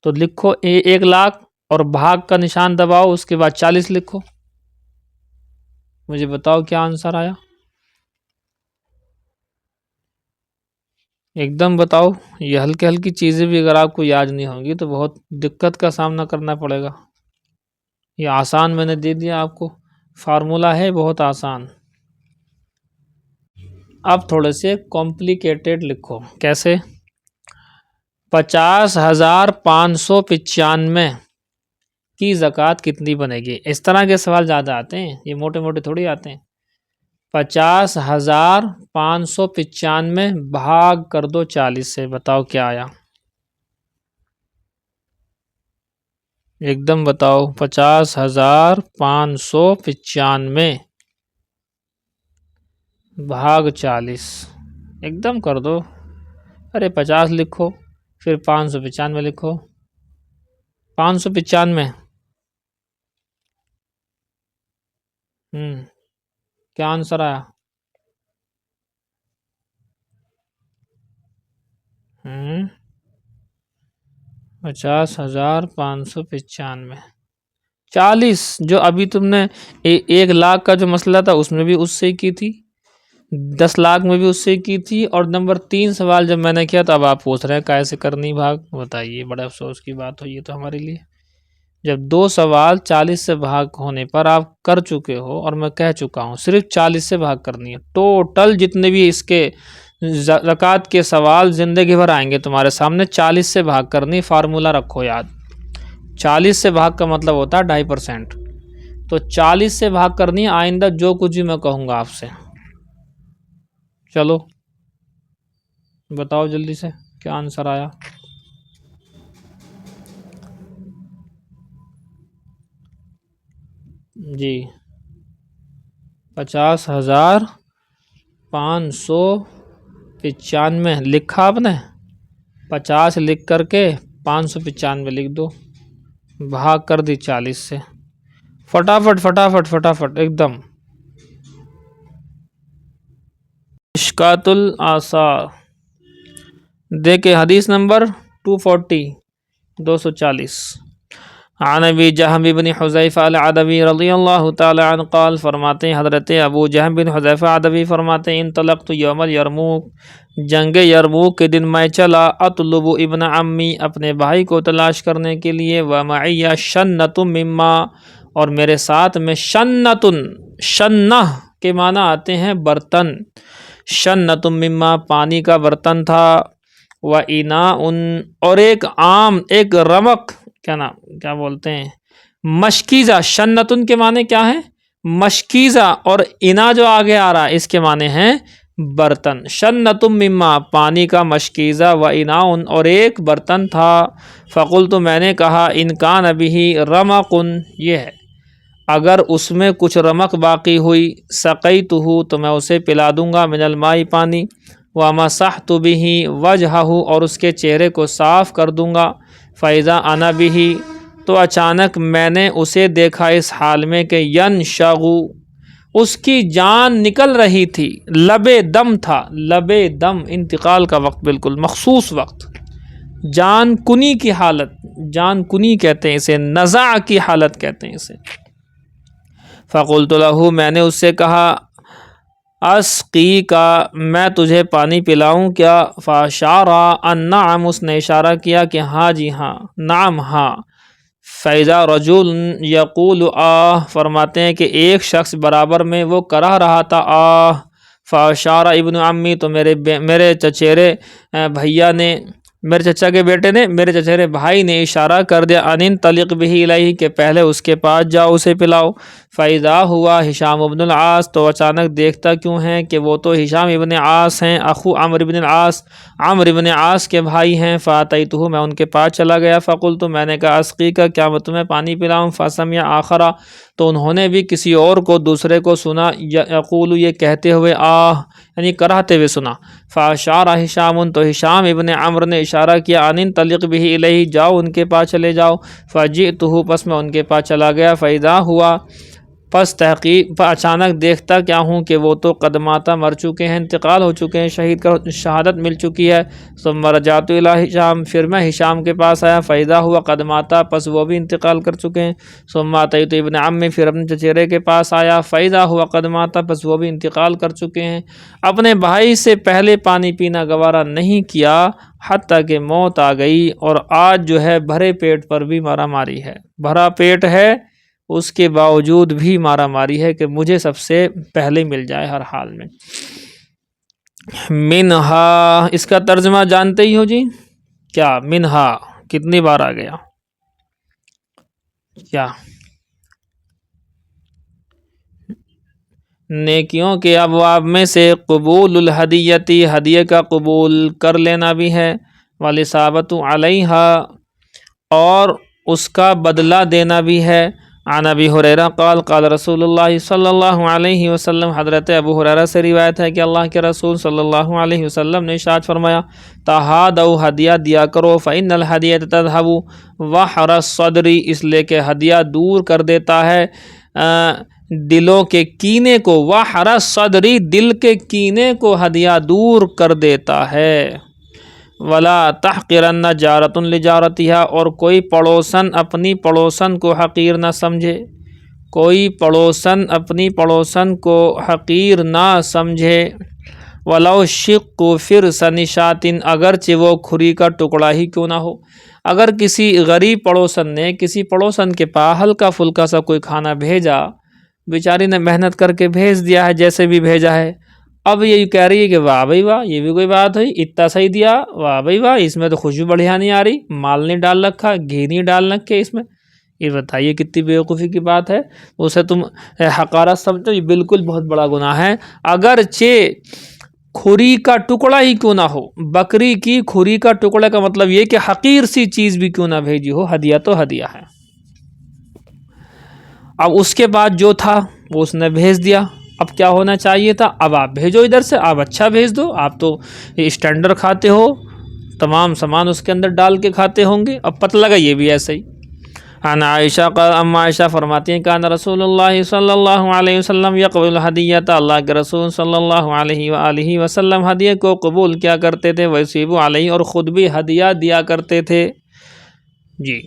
تو لکھو 1 لاکھ اور بھاگ کا نشان دباؤ، اس کے بعد 40 لکھو، مجھے بتاؤ کیا آنسر آیا؟ ایک دم بتاؤ۔ یہ ہلکی ہلکی چیزیں بھی اگر آپ کو یاد نہیں ہوں گی تو بہت دقت کا سامنا کرنا پڑے گا۔ یہ آسان میں نے دے دیا آپ کو، فارمولہ ہے بہت آسان۔ اب تھوڑے سے کمپلیکیٹڈ لکھو، کیسے؟ 50,595 کی زکوٰۃ کتنی بنے گی؟ اس طرح کے سوال زیادہ آتے ہیں، یہ موٹے موٹے تھوڑی آتے ہیں۔ 50,595 بھاگ کر دو 40 سے، بتاؤ کیا آیا؟ ایک دم بتاؤ 50,595 بھاگ 40 ایک دم کر دو. ارے 50 لکھو پھر 595 لکھو. 595 کیا آنسر آیا؟ 50,595. 40 جو ابھی تم نے 1,00,000 کا جو مسئلہ تھا اس میں بھی اس سے کی تھی، 10 لاکھ میں بھی اس سے کی تھی، اور نمبر 3 سوال جب میں نے کیا تو اب آپ پوچھ رہے ہیں کیسے کرنی بھاگ. بتائیے، بڑے افسوس کی بات ہوئی ہے تو ہمارے لیے. جب 2 سوال 40 سے بھاگ ہونے پر آپ کر چکے ہو اور میں کہہ چکا ہوں صرف 40 سے بھاگ کرنی ہے. ٹوٹل جتنے بھی اس کے زکوٰۃ کے سوال زندگی بھر آئیں گے تمہارے سامنے، 40 سے بھاگ کرنی. فارمولہ رکھو یاد، 40 سے بھاگ کا مطلب ہوتا ہے 2.5%. تو 40 سے بھاگ کرنی ہے. آئندہ جو کچھ بھی میں کہوں گا آپ سے. چلو بتاؤ جلدی سے کیا آنسر آیا. جی 50,595 لکھا آپ نے. 50 لکھ کر کے 595 لکھ دو، بھاگ کر دی 40 سے. فٹافٹ فٹافٹ فٹافٹ ایک دم. مشکوٰۃ الآثار دیکھیں حدیث نمبر 240. عن ابی جہم بن حذیفہ العدوی رضی اللہ تعالی عنہ قال فرماتے ہیں حضرت ابو جہم بن حذیفہ عدوی فرماتے ہیں انطلقت یوم الیرموک، جنگ یرموک کے دن میں چلا، اطلب ابن عمی، اپنے بھائی کو تلاش کرنے کے لیے، ومعی شنۃ مما، اور میرے ساتھ میں شنۃ، شنہ کے معنی آتے ہیں برتن، شنۃ مما پانی کا برتن تھا، واناء اور ایک عام، ایک رمق، کیا بولتے ہیں، مشکیزہ. شنتن کے معنی کیا ہے؟ مشکیزہ. اور انا جو آگے آ رہا ہے اس کے معنی ہیں برتن. شنۃ مما پانی کا مشکیزہ، و اناء اور ایک برتن تھا. فقلت میں نے کہا ان کان بہ رمق، یہ ہے اگر اس میں کچھ رمق باقی ہوئی، سقیتہ تو میں اسے پلا دوں گا، من الماء پانی، ومسحت بہ وجہہ اور اس کے چہرے کو صاف کر دوں گا. فاذا انا بہ تو اچانک میں نے اسے دیکھا اس حال میں کہ ینشغ اس کی جان نکل رہی تھی، لبے دم تھا، لبے دم انتقال کا وقت، بالکل مخصوص وقت، جان کنی کی حالت، جان کنی کہتے ہیں اسے، نزع کی حالت کہتے ہیں اسے. فقلت لہ میں نے اس سے کہا اسقی کا میں تجھے پانی پلاؤں کیا؟ فاشار ان نعم اس نے اشارہ کیا کہ ہاں جی ہاں، نعم ہاں. فیضا رجل یقول آہ فرماتے ہیں کہ ایک شخص برابر میں وہ کرا رہا تھا آہ. فاشار ابن عمی تو میرے چچیرے بھیا نے، میرے چچا کے بیٹے نے، میرے چچیرے بھائی نے اشارہ کر دیا ان انطلق بہ الیہ کہ پہلے اس کے پاس جاؤ، اسے پلاؤ. فاذا ہوا ہشام ابن العاص تو اچانک دیکھتا کیوں ہیں کہ وہ تو ہشام ابن عاص ہیں، اخو عمرو ابن العاص، عمرو ابن عاص کے بھائی ہیں. فاتیتہ میں ان کے پاس چلا گیا. فقلت میں نے کہا اسقی کا کیا میں تمہیں پانی پلاؤں؟ فسمع آخرا تو انہوں نے بھی کسی اور کو، دوسرے کو سنا، یقول یہ کہتے ہوئے آہ یعنی کراہتے ہوئے سنا. فاشار ہشام تو ہشام ابن عمرو نے اشارہ کیا ان انطلق بہ الیہ جاؤ ان کے پاس چلے جاؤ. فجئتہ پس میں ان کے پاس چلا گیا. فاذا ہوا پس تحقیق اچانک دیکھتا کیا ہوں کہ وہ تو قدماتا مر چکے ہیں، انتقال ہو چکے ہیں، شہید کا شہادت مل چکی ہے. ثم رجعت الی ہشام پھر میں ہشام کے پاس آیا. فاذا ہوا قدماتا پس وہ بھی انتقال کر چکے ہیں. ثم اتیت ابن عمی پھر اپنے چچیرے کے پاس آیا. فاذا ہوا قدماتا پس وہ بھی انتقال کر چکے ہیں. اپنے بھائی سے پہلے پانی پینا گوارا نہیں کیا حتیٰ کہ موت آ گئی. اور آج جو ہے بھرے پیٹ پر بھی مارا ماری ہے، بھرا پیٹ ہے اس کے باوجود بھی مارا ماری ہے کہ مجھے سب سے پہلے مل جائے ہر حال میں. منہا اس کا ترجمہ جانتے ہی ہو جی، کیا منہا کتنی بار آ گیا؟ کیا نیکیوں کے ابواب میں سے قبول الہدیتی ہدیے کا قبول کر لینا بھی ہے، والاصابۃ علیہا اور اس کا بدلہ دینا بھی ہے۔ عن ابی ہریرہ قال قال رسول اللہ صلی اللہ علیہ وسلم، حضرت ابو ہریرہ سے روایت ہے کہ اللہ کے رسول صلی اللہ علیہ وسلم نے ارشاد فرمایا، تہادوا ہدیہ دیا کرو، فإن الہدیۃ تذہب وحر الصدر، اس لیے کہ ہدیہ دور کر دیتا ہے دلوں کے کینے کو، وحر الصدر، دل کے کینے کو ہدیہ دور کر دیتا ہے۔ ولا تحقرن جارۃ لجارتها، اور کوئی پڑوسن اپنی پڑوسن کو حقیر نہ سمجھے، کوئی پڑوسن اپنی پڑوسن کو حقیر نہ سمجھے۔ ولو شق فرس نشاط، اگرچہ وہ کھری کا ٹکڑا ہی کیوں نہ ہو۔ اگر کسی غریب پڑوسن نے کسی پڑوسن کے پاس ہلکا پھلکا سا کوئی کھانا بھیجا، بیچاری نے محنت کر کے بھیج دیا ہے جیسے بھی بھیجا ہے، اب یہ کہہ رہی ہے کہ واہ بھائی واہ، یہ بھی کوئی بات ہوئی، اتنا صحیح دیا، واہ بھائی واہ، اس میں تو خوشبو بڑھیا نہیں آ رہی، مال نہیں ڈال رکھا، گھی نہیں ڈال رکھے اس میں، یہ بتائیے کتنی بیوقوفی کی بات ہے۔ اسے تم حقارت سمجھو، یہ بالکل بہت بڑا گناہ ہے۔ اگرچہ کھری کا ٹکڑا ہی کیوں نہ ہو، بکری کی کھری کا ٹکڑا کا مطلب یہ کہ حقیر سی چیز بھی کیوں نہ بھیجی ہو، ہدیہ تو ہدیہ ہے۔ اب اس کے بعد جو تھا وہ اس نے بھیج دیا، اب کیا ہونا چاہیے تھا، اب آپ بھیجو ادھر سے، آپ اچھا بھیج دو، آپ تو اسٹینڈرڈ کھاتے ہو، تمام سامان اس کے اندر ڈال کے کھاتے ہوں گے، اب پتہ لگا یہ بھی ایسے ہی۔ عن عائشہ قال، اما عائشہ فرماتی ہیں کان رسول اللہ صلی اللہ علیہ وسلم یقبل الہدیۃ، اللہ کے رسول صلی اللہ علیہ وآلہ وسلم ہدیہ کو قبول کیا کرتے تھے، ویسیب علیہ، اور خود بھی ہدیہ دیا کرتے تھے۔ جی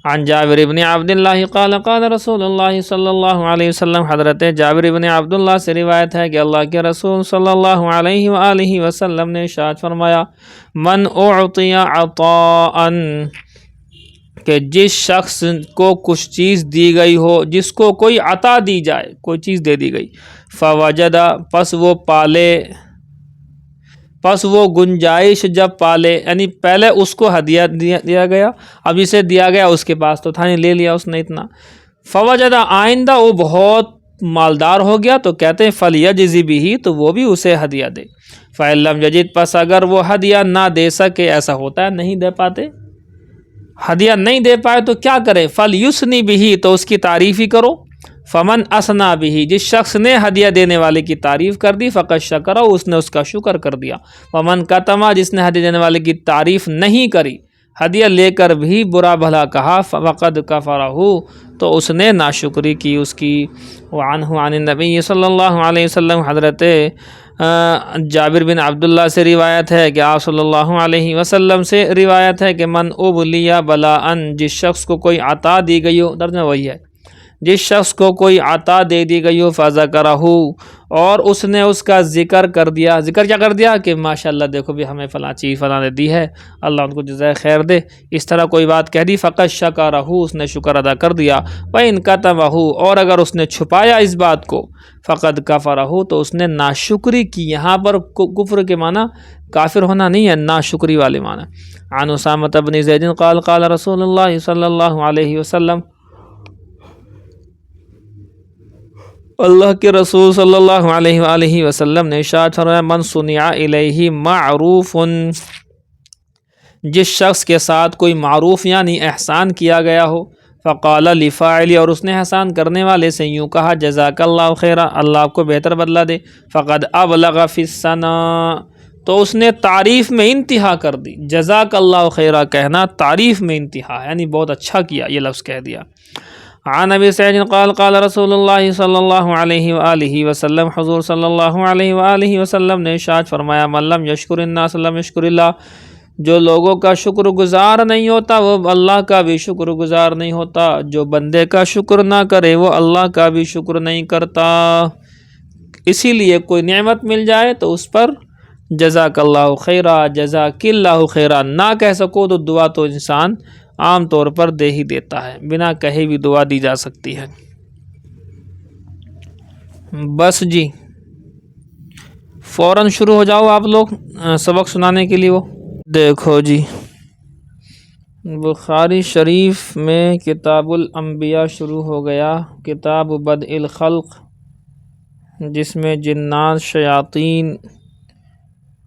عن جابر بن عبداللہ قال قال رسول اللہ صلی اللہ علیہ وسلم، حضرت جابر بن عبداللہ سے روایت ہے کہ اللہ کے رسول صلی اللہ علیہ وآلہ وسلم نے ارشاد فرمایا، من اعطی عطاء، کہ جس شخص کو کچھ چیز دی گئی ہو، جس کو کوئی عطا دی جائے، کوئی چیز دے دی گئی، فوجد، پس وہ پالے، پس وہ گنجائش جب پالے، یعنی پہلے اس کو ہدیہ دیا گیا، اب اسے دیا گیا، اس کے پاس تو تھا نہیں، لے لیا اس نے اتنا، فوجد، آئندہ وہ بہت مالدار ہو گیا، تو کہتے ہیں فلیجزی بہ، تو وہ بھی اسے ہدیہ دے۔ فإن لم یجد، پس اگر وہ ہدیہ نہ دے سکے، ایسا ہوتا ہے نہیں دے پاتے، ہدیہ نہیں دے پائے تو کیا کرے، فلیثنی بہ، تو اس کی تعریف ہی کرو، فمن اثنا بہ، جس شخص نے ہدیہ دینے والے کی تعریف کر دی، فقد شکر، اس نے اس کا شکر کر دیا، ومن کتما، جس نے ہدیہ دینے والے کی تعریف نہیں کری، ہدیہ لے کر بھی برا بھلا کہا، فقد کفرہ، تو اس نے ناشکری کی اس کی۔ وعنہ عن النبی صلی اللہ علیہ وسلم، حضرت جابر بن عبداللہ سے روایت ہے کہ آپ صلی اللہ علیہ وسلم سے روایت ہے کہ من ابلی بلاء، جس شخص کو کوئی عطا دی گئی ہو، درجہ وہی ہے، جس شخص کو کوئی عطا دے دی گئی ہو، فذکرہ، اور اس نے اس کا ذکر کر دیا، ذکر کیا کر دیا کہ ماشاءاللہ دیکھو بھی ہمیں فلاں چیز فلاں نے دی ہے، اللہ ان کو جزائے خیر دے، اس طرح کوئی بات کہہ دی، فقد شکرہ، اس نے شکر ادا کر دیا، وإن کتمہ، اور اگر اس نے چھپایا اس بات کو، فقد کفرہ، تو اس نے ناشکری کی۔ یہاں پر کفر کے معنی کافر ہونا نہیں ہے، ناشکری والے معنی۔ عن اسامہ بن زید قال قال رسول اللہ صلی اللہ علیہ وسلم، اللہ کے رسول صلی اللہ علیہ وآلہ وسلم نے ارشاد فرمایا، من صنع الیہ معروف، جس شخص کے ساتھ کوئی معروف یعنی احسان کیا گیا ہو، فقال لفاعل، اور اس نے احسان کرنے والے سے یوں کہا، جزاک اللہ خیرا، اللہ آپ کو بہتر بدلہ دے، فقد ابلغ فی الثناء، تو اس نے تعریف میں انتہا کر دی۔ جزاک اللہ خیرا کہنا تعریف میں انتہا، یعنی بہت اچھا کیا، یہ لفظ کہہ دیا۔ عن ابی سعید قال قال رسول اللہ صلی اللہ علیہ وآلہ وسلم، حضور صلی اللہ علیہ وآلہ وسلم نے ارشاد فرمایا، من لم یشکر الناس لم یشکر اللہ، جو لوگوں کا شکر گزار نہیں ہوتا وہ اللہ کا بھی شکر گزار نہیں ہوتا، جو بندے کا شکر نہ کرے وہ اللہ کا بھی شکر نہیں کرتا۔ اسی لیے کوئی نعمت مل جائے تو اس پر جزاک اللہ خیرا، جزاک اللہ خیرا نہ کہہ سکو تو دعا تو انسان عام طور پر دے ہی دیتا ہے، بنا کہے بھی دعا دی جا سکتی ہے۔ بس جی فوراً شروع ہو جاؤ آپ لوگ سبق سنانے کے لیے۔ وہ دیکھو جی بخاری شریف میں کتاب الانبیاء شروع ہو گیا، کتاب بدء الخلق، جس میں جنات، شیاطین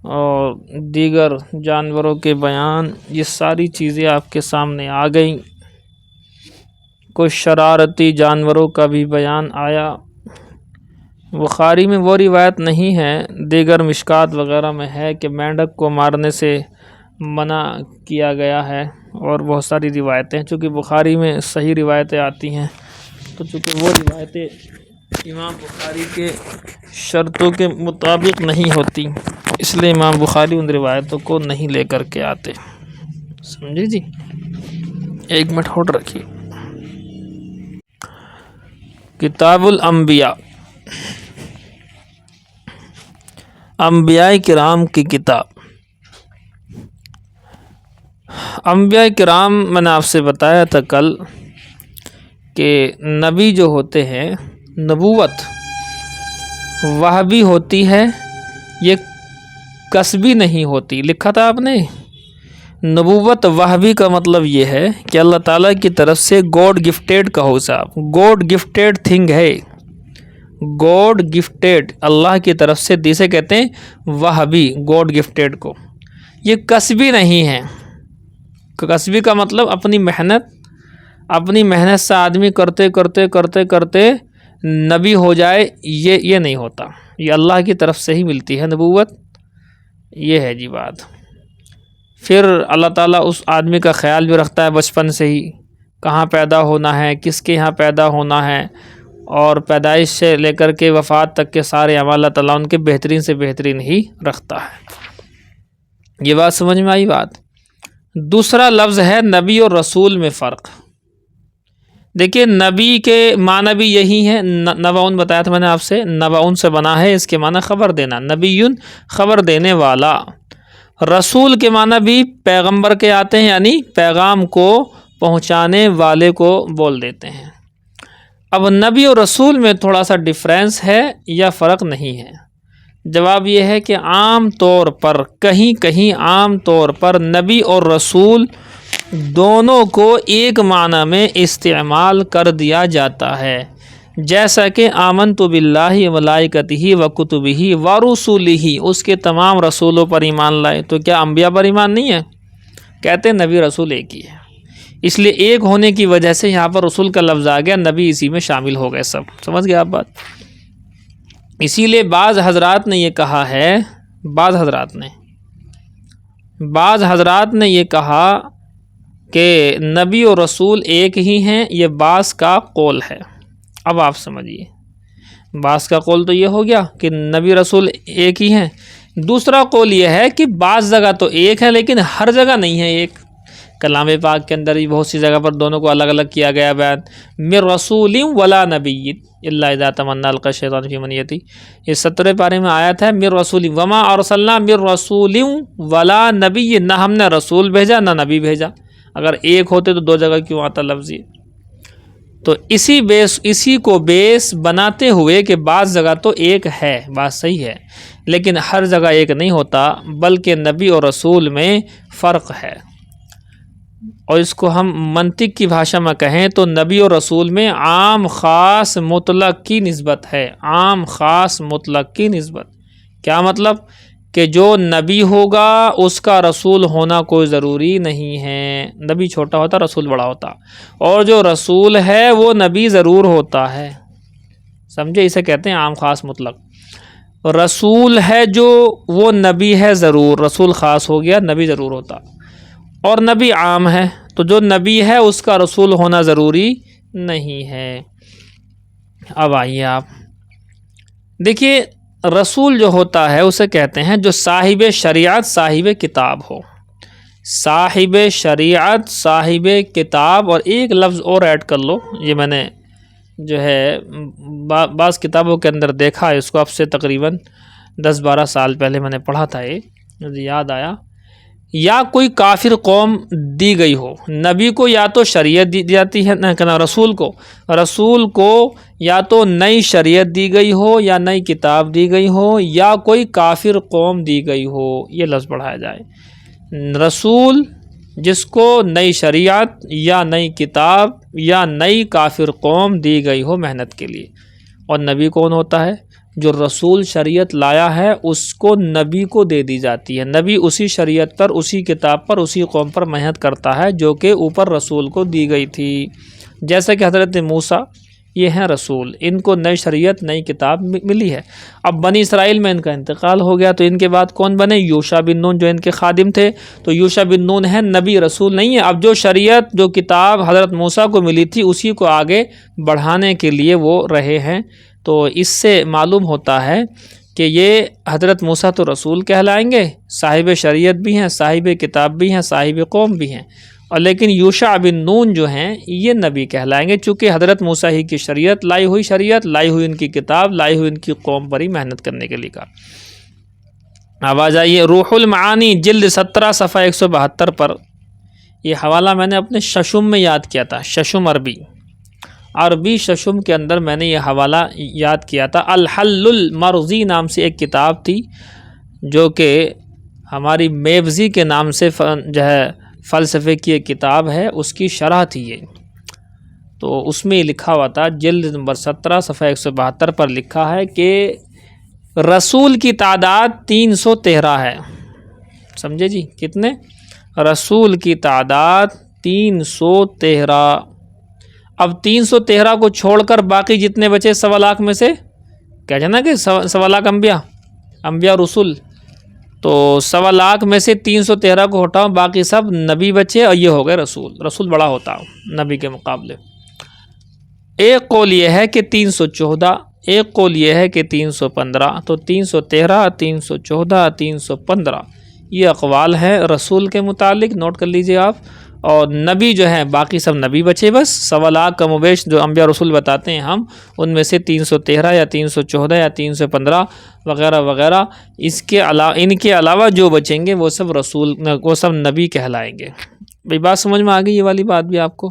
اور دیگر جانوروں کے بیان، یہ ساری چیزیں آپ کے سامنے آ گئیں۔ کچھ شرارتی جانوروں کا بھی بیان آیا۔ بخاری میں وہ روایت نہیں ہے، دیگر مشکات وغیرہ میں ہے کہ مینڈک کو مارنے سے منع کیا گیا ہے، اور بہت ساری روایتیں، چونکہ بخاری میں صحیح روایتیں آتی ہیں، تو چونکہ وہ روایتیں امام بخاری کے شرطوں کے مطابق نہیں ہوتی، اس لیے امام بخاری ان روایتوں کو نہیں لے کر کے آتے۔ سمجھے جی؟ 1 منٹ ہولڈ رکھیے۔ کتاب الانبیاء، انبیاء کرام کی کتاب۔ انبیاء کرام میں نے آپ سے بتایا تھا کل کہ نبی جو ہوتے ہیں، نبوت وہ بھی ہوتی ہے، یہ کسبی نہیں ہوتی۔ لکھا تھا آپ نے، نبوت وہبی کا مطلب یہ ہے کہ اللہ تعالیٰ کی طرف سے گاڈ گفٹیڈ کہو صاحب، گاڈ گفٹیڈ تھنگ ہے، گاڈ گفٹیڈ، اللہ کی طرف سے، جسے کہتے ہیں وہبی، گاڈ گفٹیڈ کو۔ یہ کسبی نہیں ہے۔ کسبی کا مطلب اپنی محنت سے آدمی کرتے کرتے کرتے کرتے نبی ہو جائے، یہ نہیں ہوتا۔ یہ اللہ کی طرف سے ہی ملتی ہے نبوت، یہ ہے جی بات۔ پھر اللہ تعالیٰ اس آدمی کا خیال بھی رکھتا ہے بچپن سے ہی، کہاں پیدا ہونا ہے، کس کے یہاں پیدا ہونا ہے، اور پیدائش سے لے کر کے وفات تک کے سارے اعمال اللہ تعالیٰ ان کے بہترین سے بہترین ہی رکھتا ہے۔ یہ بات سمجھ میں آئی بات؟ دوسرا لفظ ہے نبی اور رسول میں فرق۔ دیکھیے نبی کے معنی بھی یہی ہے، نبعون بتایا تھا میں نے آپ سے، نبعون سے بنا ہے، اس کے معنی خبر دینا، نبیون خبر دینے والا۔ رسول کے معنی بھی پیغمبر کے آتے ہیں، یعنی پیغام کو پہنچانے والے کو بول دیتے ہیں۔ اب نبی اور رسول میں تھوڑا سا ڈفرینس ہے یا فرق نہیں ہے؟ جواب یہ ہے کہ عام طور پر، کہیں عام طور پر نبی اور رسول دونوں کو ایک معنی میں استعمال کر دیا جاتا ہے، جیسا کہ آمنت باللہ وملائکتہ وکتبہ ورسلہ، اس کے تمام رسولوں پر ایمان لائے۔ تو کیا انبیاء پر ایمان نہیں ہے؟ کہتے ہیں نبی رسول ایک ہی ہے، اس لیے ایک ہونے کی وجہ سے یہاں پر رسول کا لفظ آ گیا، نبی اسی میں شامل ہو گئے سب۔ سمجھ گئے آپ بات؟ اسی لیے بعض حضرات نے یہ کہا ہے، بعض حضرات نے یہ کہا کہ نبی اور رسول ایک ہی ہیں، یہ بعض کا قول ہے۔ اب آپ سمجھیے، بعض کا قول تو یہ ہو گیا کہ نبی رسول ایک ہی ہیں، دوسرا قول یہ ہے کہ بعض جگہ تو ایک ہے لیکن ہر جگہ نہیں ہے ایک۔ کلام پاک کے اندر ہی بہت سی جگہ پر دونوں کو الگ الگ کیا گیا بیان، من رسول ولا نبی الا اذا تمنى القى الشیطان فی امنیته، یہ 17 پارے میں آیت ہے، من رسول وما ارسلنا من رسول ولا نبی، نہ ہم نے رسول بھیجا نہ نبی بھیجا۔ اگر ایک ہوتے تو 2 جگہ کیوں آتا لفظ یہ؟ تو اسی کو بیس بناتے ہوئے کہ بعض جگہ تو ایک ہے، بات صحیح ہے، لیکن ہر جگہ ایک نہیں ہوتا، بلکہ نبی اور رسول میں فرق ہے۔ اور اس کو ہم منطق کی بھاشا میں کہیں تو نبی اور رسول میں عام خاص مطلق کی نسبت ہے، عام خاص مطلق کی نسبت۔ کیا مطلب؟ کہ جو نبی ہوگا اس کا رسول ہونا کوئی ضروری نہیں ہے، نبی چھوٹا ہوتا رسول بڑا ہوتا، اور جو رسول ہے وہ نبی ضرور ہوتا ہے۔ سمجھے؟ اسے کہتے ہیں عام خاص مطلق۔ رسول ہے جو وہ نبی ہے ضرور، رسول خاص ہو گیا، نبی ضرور ہوتا، اور نبی عام ہے تو جو نبی ہے اس کا رسول ہونا ضروری نہیں ہے۔ اب آئیے آپ دیکھیے، رسول جو ہوتا ہے اسے کہتے ہیں جو صاحب شریعت، صاحب کتاب ہو، صاحب شریعت، صاحب کتاب۔ اور ایک لفظ اور ایڈ کر لو، یہ میں نے جو ہے بعض کتابوں کے اندر دیکھا ہے، اس کو اب سے تقریباً 10-12 سال پہلے میں نے پڑھا تھا، یہ مجھے یاد آیا۔ یا کوئی کافر قوم دی گئی ہو، نبی کو یا تو شریعت دی جاتی ہے، نہ رسول کو یا تو نئی شریعت دی گئی ہو یا نئی کتاب دی گئی ہو، یا کوئی کافر قوم دی گئی ہو، یہ لفظ پڑھایا جائے۔ رسول جس کو نئی شریعت یا نئی کتاب یا نئی کافر قوم دی گئی ہو محنت کے لیے، اور نبی کون ہوتا ہے؟ جو رسول شریعت لایا ہے اس کو نبی کو دے دی جاتی ہے، نبی اسی شریعت پر، اسی کتاب پر، اسی قوم پر محنت کرتا ہے جو کہ اوپر رسول کو دی گئی تھی۔ جیسا کہ حضرت موسیٰ یہ ہیں رسول، ان کو نئی شریعت نئی کتاب ملی ہے۔ اب بنی اسرائیل میں ان کا انتقال ہو گیا تو ان کے بعد کون بنے؟ یوشع بن نون جو ان کے خادم تھے، تو یوشع بن نون ہے، نبی رسول نہیں ہے۔ اب جو شریعت جو کتاب حضرت موسیٰ کو ملی تھی اسی کو آگے بڑھانے کے لیے وہ رہے ہیں۔ تو اس سے معلوم ہوتا ہے کہ یہ حضرت موسیٰ تو رسول کہلائیں گے، صاحب شریعت بھی ہیں، صاحب کتاب بھی ہیں، صاحب قوم بھی ہیں، اور لیکن یوشع بن نون جو ہیں یہ نبی کہلائیں گے، چونکہ حضرت موسیٰ ہی کی شریعت لائی ہوئی ان کی کتاب، لائی ہوئی ان کی قوم پر ہی محنت کرنے کے لیے کہا۔ اب آ جائیے روح المعانی جلد 17 صفحہ 172 پر، یہ حوالہ میں نے اپنے ششم میں یاد کیا تھا، ششم عربی ششم کے اندر میں نے یہ حوالہ یاد کیا تھا۔ الحل المرضی نام سے ایک کتاب تھی جو کہ ہماری میبزی کے نام سے جو ہے فلسفے کی ایک کتاب ہے، اس کی شرح تھی یہ، تو اس میں یہ لکھا ہوا تھا جلد نمبر 17 صفحہ 172 پر لکھا ہے کہ رسول کی تعداد 313 ہے۔ سمجھے جی کتنے؟ رسول کی تعداد 313۔ اب 313 کو چھوڑ کر باقی جتنے بچے 1.25 لاکھ میں سے، کیا جانا کہ 1.25 لاکھ انبیاء رسول، تو 1.25 لاکھ میں سے 313 کو ہٹاؤ، باقی سب نبی بچے، اور یہ ہو گئے رسول بڑا ہوتا نبی کے مقابلے۔ ایک قول یہ ہے کہ 314، ایک قول یہ ہے کہ 315، تو 313، 314، 315 یہ اقوال ہیں رسول کے متعلق، نوٹ کر لیجئے آپ۔ اور نبی جو ہیں باقی سب نبی بچے، بس 1.25 لاکھ کم و بیش جو انبیاء رسول بتاتے ہیں ہم، ان میں سے 313 یا 314 یا 315 وغیرہ وغیرہ، ان کے علاوہ جو بچیں گے وہ سب نبی کہلائیں گے۔ بھئی بات سمجھ میں آ گئی یہ والی بات بھی آپ کو؟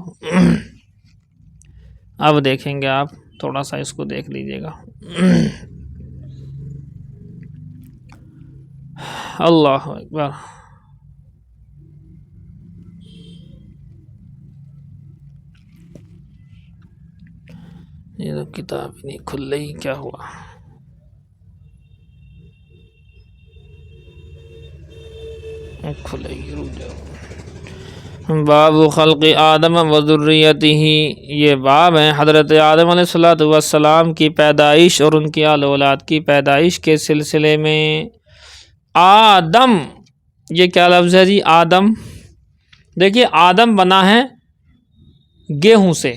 اب دیکھیں گے آپ تھوڑا سا اس کو دیکھ لیجئے گا۔ اللہ اکبر۔ یہ تو کتاب ہی نہیں کھل رہی، کیا ہوا؟ کھلے گی، رک جاؤ۔ باب خلق آدم و ذریتہ، یہ باب ہیں حضرت آدم علیہ السلام کی پیدائش اور ان کی آل اولاد کی پیدائش کے سلسلے میں۔ آدم، یہ کیا لفظ ہے جی؟ آدم، دیکھیے آدم بنا ہے گیہوں سے،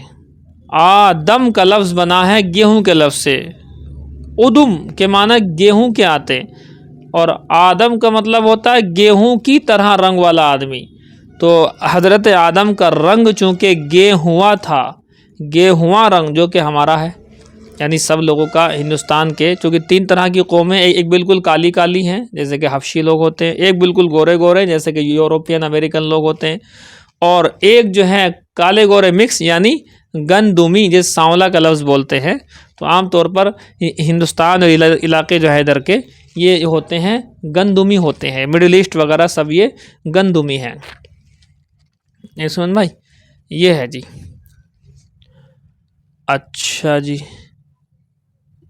آدم کا لفظ بنا ہے گیہوں کے لفظ سے، ادم کے معنی گیہوں کے آتے، اور آدم کا مطلب ہوتا ہے گیہوں کی طرح رنگ والا آدمی۔ تو حضرت آدم کا رنگ چونکہ گیہواں تھا، گیہواں رنگ جو کہ ہمارا ہے، یعنی سب لوگوں کا ہندوستان کے، چونکہ 3 طرح کی قومیں، ایک بالکل کالی کالی ہیں جیسے کہ حبشی لوگ ہوتے ہیں، ایک بالکل گورے گورے جیسے کہ یوروپین امریکن لوگ ہوتے ہیں، اور ایک جو ہے کالے گورے مکس یعنی گندمی، جس سانولا کا لفظ بولتے ہیں۔ تو عام طور پر ہندوستان اور علاقے جو ہے ادھر کے یہ ہوتے ہیں گندمی ہوتے ہیں، مڈل ایسٹ وغیرہ سب یہ گندمی ہیں۔ سمجھ بھائی، یہ ہے جی۔ اچھا جی،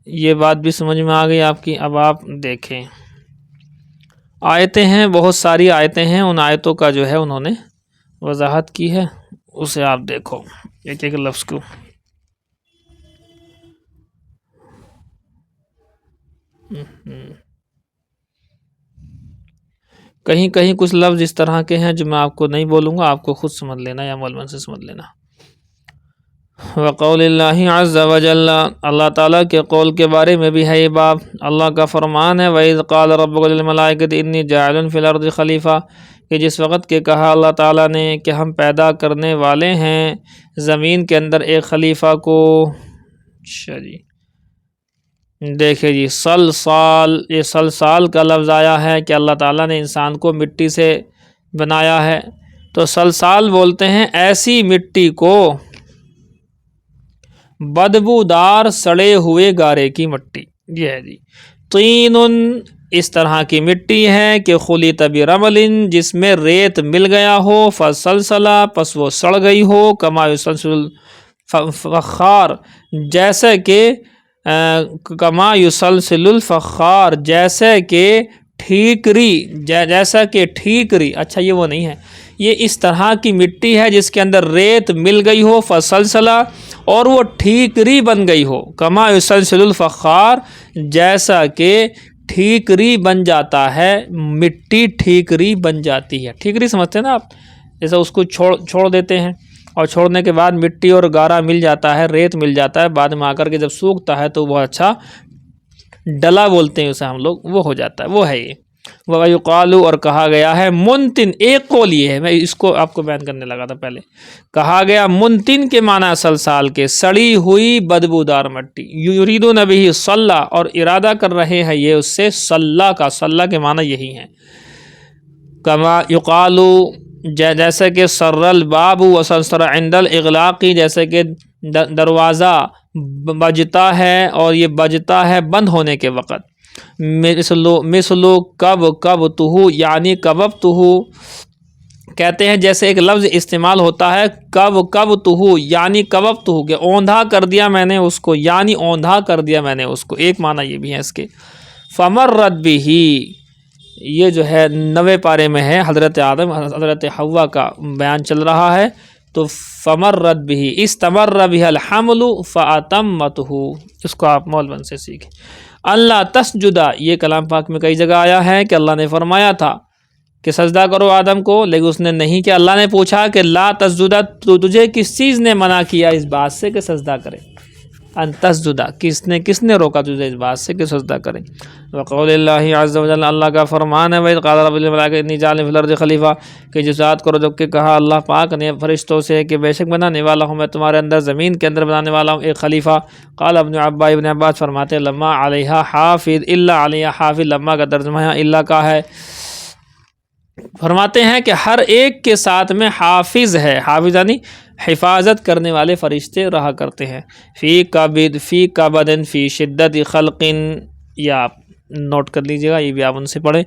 یہ بات بھی سمجھ میں آ گئی آپ کی۔ اب آپ دیکھیں آیتیں ہیں، بہت ساری آیتیں ہیں، ان آیتوں کا جو ہے انہوں نے وضاحت کی ہے، اسے آپ دیکھو ایک ایک لفظ کو۔ کہیں کہیں کچھ لفظ اس طرح کے ہیں جو میں آپ کو نہیں بولوں گا، آپ کو خود سمجھ لینا یا مولوی سے سمجھ لینا۔ وقول اللہ عز وجل، اللہ تعالیٰ کے قول کے بارے میں بھی ہے یہ باب۔ اللہ کا فرمان ہے وَإِذْ قَالَ رَبُّكَ لِلْمَلَائِكَةِ إِنِّي جَاعِلٌ فِي الْأَرْضِ خَلِيفَةً، کہ جس وقت کہ کہا اللہ تعالیٰ نے کہ ہم پیدا کرنے والے ہیں زمین کے اندر ایک خلیفہ کو۔ اچھا جی، دیکھیں جی، سلسال، یہ سلسال کا لفظ آیا ہے کہ اللہ تعالیٰ نے انسان کو مٹی سے بنایا ہے، تو سلسال بولتے ہیں ایسی مٹی کو، بدبودار سڑے ہوئے گارے کی مٹی، یہ ہے جی۔ طین، اس طرح کی مٹی ہے کہ خلط برمل، جس میں ریت مل گیا ہو، فسلسلہ، پس وہ سڑ گئی ہو، کما یسلسل الفخار، جیسے کہ کما یسلسل الفخار، جیسے کہ ٹھیکری، جیسا کہ ٹھیکری، اچھا یہ وہ نہیں ہے، یہ اس طرح کی مٹی ہے جس کے اندر ریت مل گئی ہو، فسلسلہ، اور وہ ٹھیکری بن گئی ہو، کما یسلسل الفخار، جیسا کہ ٹھیکری بن جاتا ہے، مٹی ٹھیکری بن جاتی ہے۔ ٹھیکری سمجھتے ہیں نا آپ، جیسا اس کو چھوڑ دیتے ہیں اور چھوڑنے کے بعد مٹی اور گارا مل جاتا ہے، ریت مل جاتا ہے، بعد میں آ کر کے جب سوکھتا ہے تو وہ اچھا ڈلا بولتے ہیں اسے ہم لوگ، وہ ہو جاتا ہے، وہ ہے یہ۔ وَيُقَالُ، اور کہا گیا ہے، منتن، ایک قول یہ ہے، میں اس کو آپ کو بیان کرنے لگا تھا پہلے، کہا گیا منتن کے معنی سلسال کے، سڑی ہوئی بدبودار مٹی، یریدون بہ صلہ، اور ارادہ کر رہے ہیں یہ اس سے صلہ کا، صلہ کے معنی یہی ہیں۔ کما یقال، جیسے کہ سر الباب وسنسر عند الاغلاق، جیسے کہ دروازہ بجتا ہے اور یہ بجتا ہے بند ہونے کے وقت۔ مثلو کبتہ، یعنی کببتہ، کہتے ہیں جیسے ایک لفظ استعمال ہوتا ہے کبتہ، یعنی کببتہ، کہ اوندھا کر دیا میں نے اس کو، یعنی اوندھا کر دیا میں نے اس کو، ایک معنی یہ بھی ہے اس کے۔ فمرت بہ، یہ جو ہے 90 پارے میں ہے، حضرت آدم حضرت حوا کا بیان چل رہا ہے، تو فمرت بہ، استمر بہ الحمل فاتمتہ، اس کو آپ مول بن سے سیکھیں۔ اللہ تسجدہ، یہ کلام پاک میں کئی جگہ آیا ہے کہ اللہ نے فرمایا تھا کہ سجدہ کرو آدم کو، لیکن اس نے نہیں کیا۔ اللہ نے پوچھا کہ لا تسجدہ، تو تجھے کس چیز نے منع کیا اس بات سے کہ سجدہ کرے؟ ان تسجدہ، کس نے روکا تجھے اس بات سے کہ سجدہ کرے؟ وقول اللہ عز و جل، اللہ کا فرمان ہے، وَإِذْ قَالَ رَبُّ لِلْمَلَائِكَةِ إِنِّي جَاعِلٌ فِي الْأَرْضِ خلیفہ، کہ جو ذات کرو جب کہ کہا اللہ پاک نے فرشتوں سے کہ بے شک بنانے والا ہوں میں تمہارے اندر، زمین کے اندر بنانے والا ہوں ایک خلیفہ۔ قال ابن عباس فرماتے ہیں لما علیہا حافظ، الا علیہا حافظ، لما کا ترجمہ ہے اللہ کا ہے، فرماتے ہیں کہ ہر ایک کے ساتھ میں حافظ ہے، حافظ یعنی حفاظت کرنے والے فرشتے رہا کرتے ہیں۔ فی کبد فی شدت خلق، یا آپ نوٹ کر لیجئے گا، یہ بھی آپ ان سے پڑھیں۔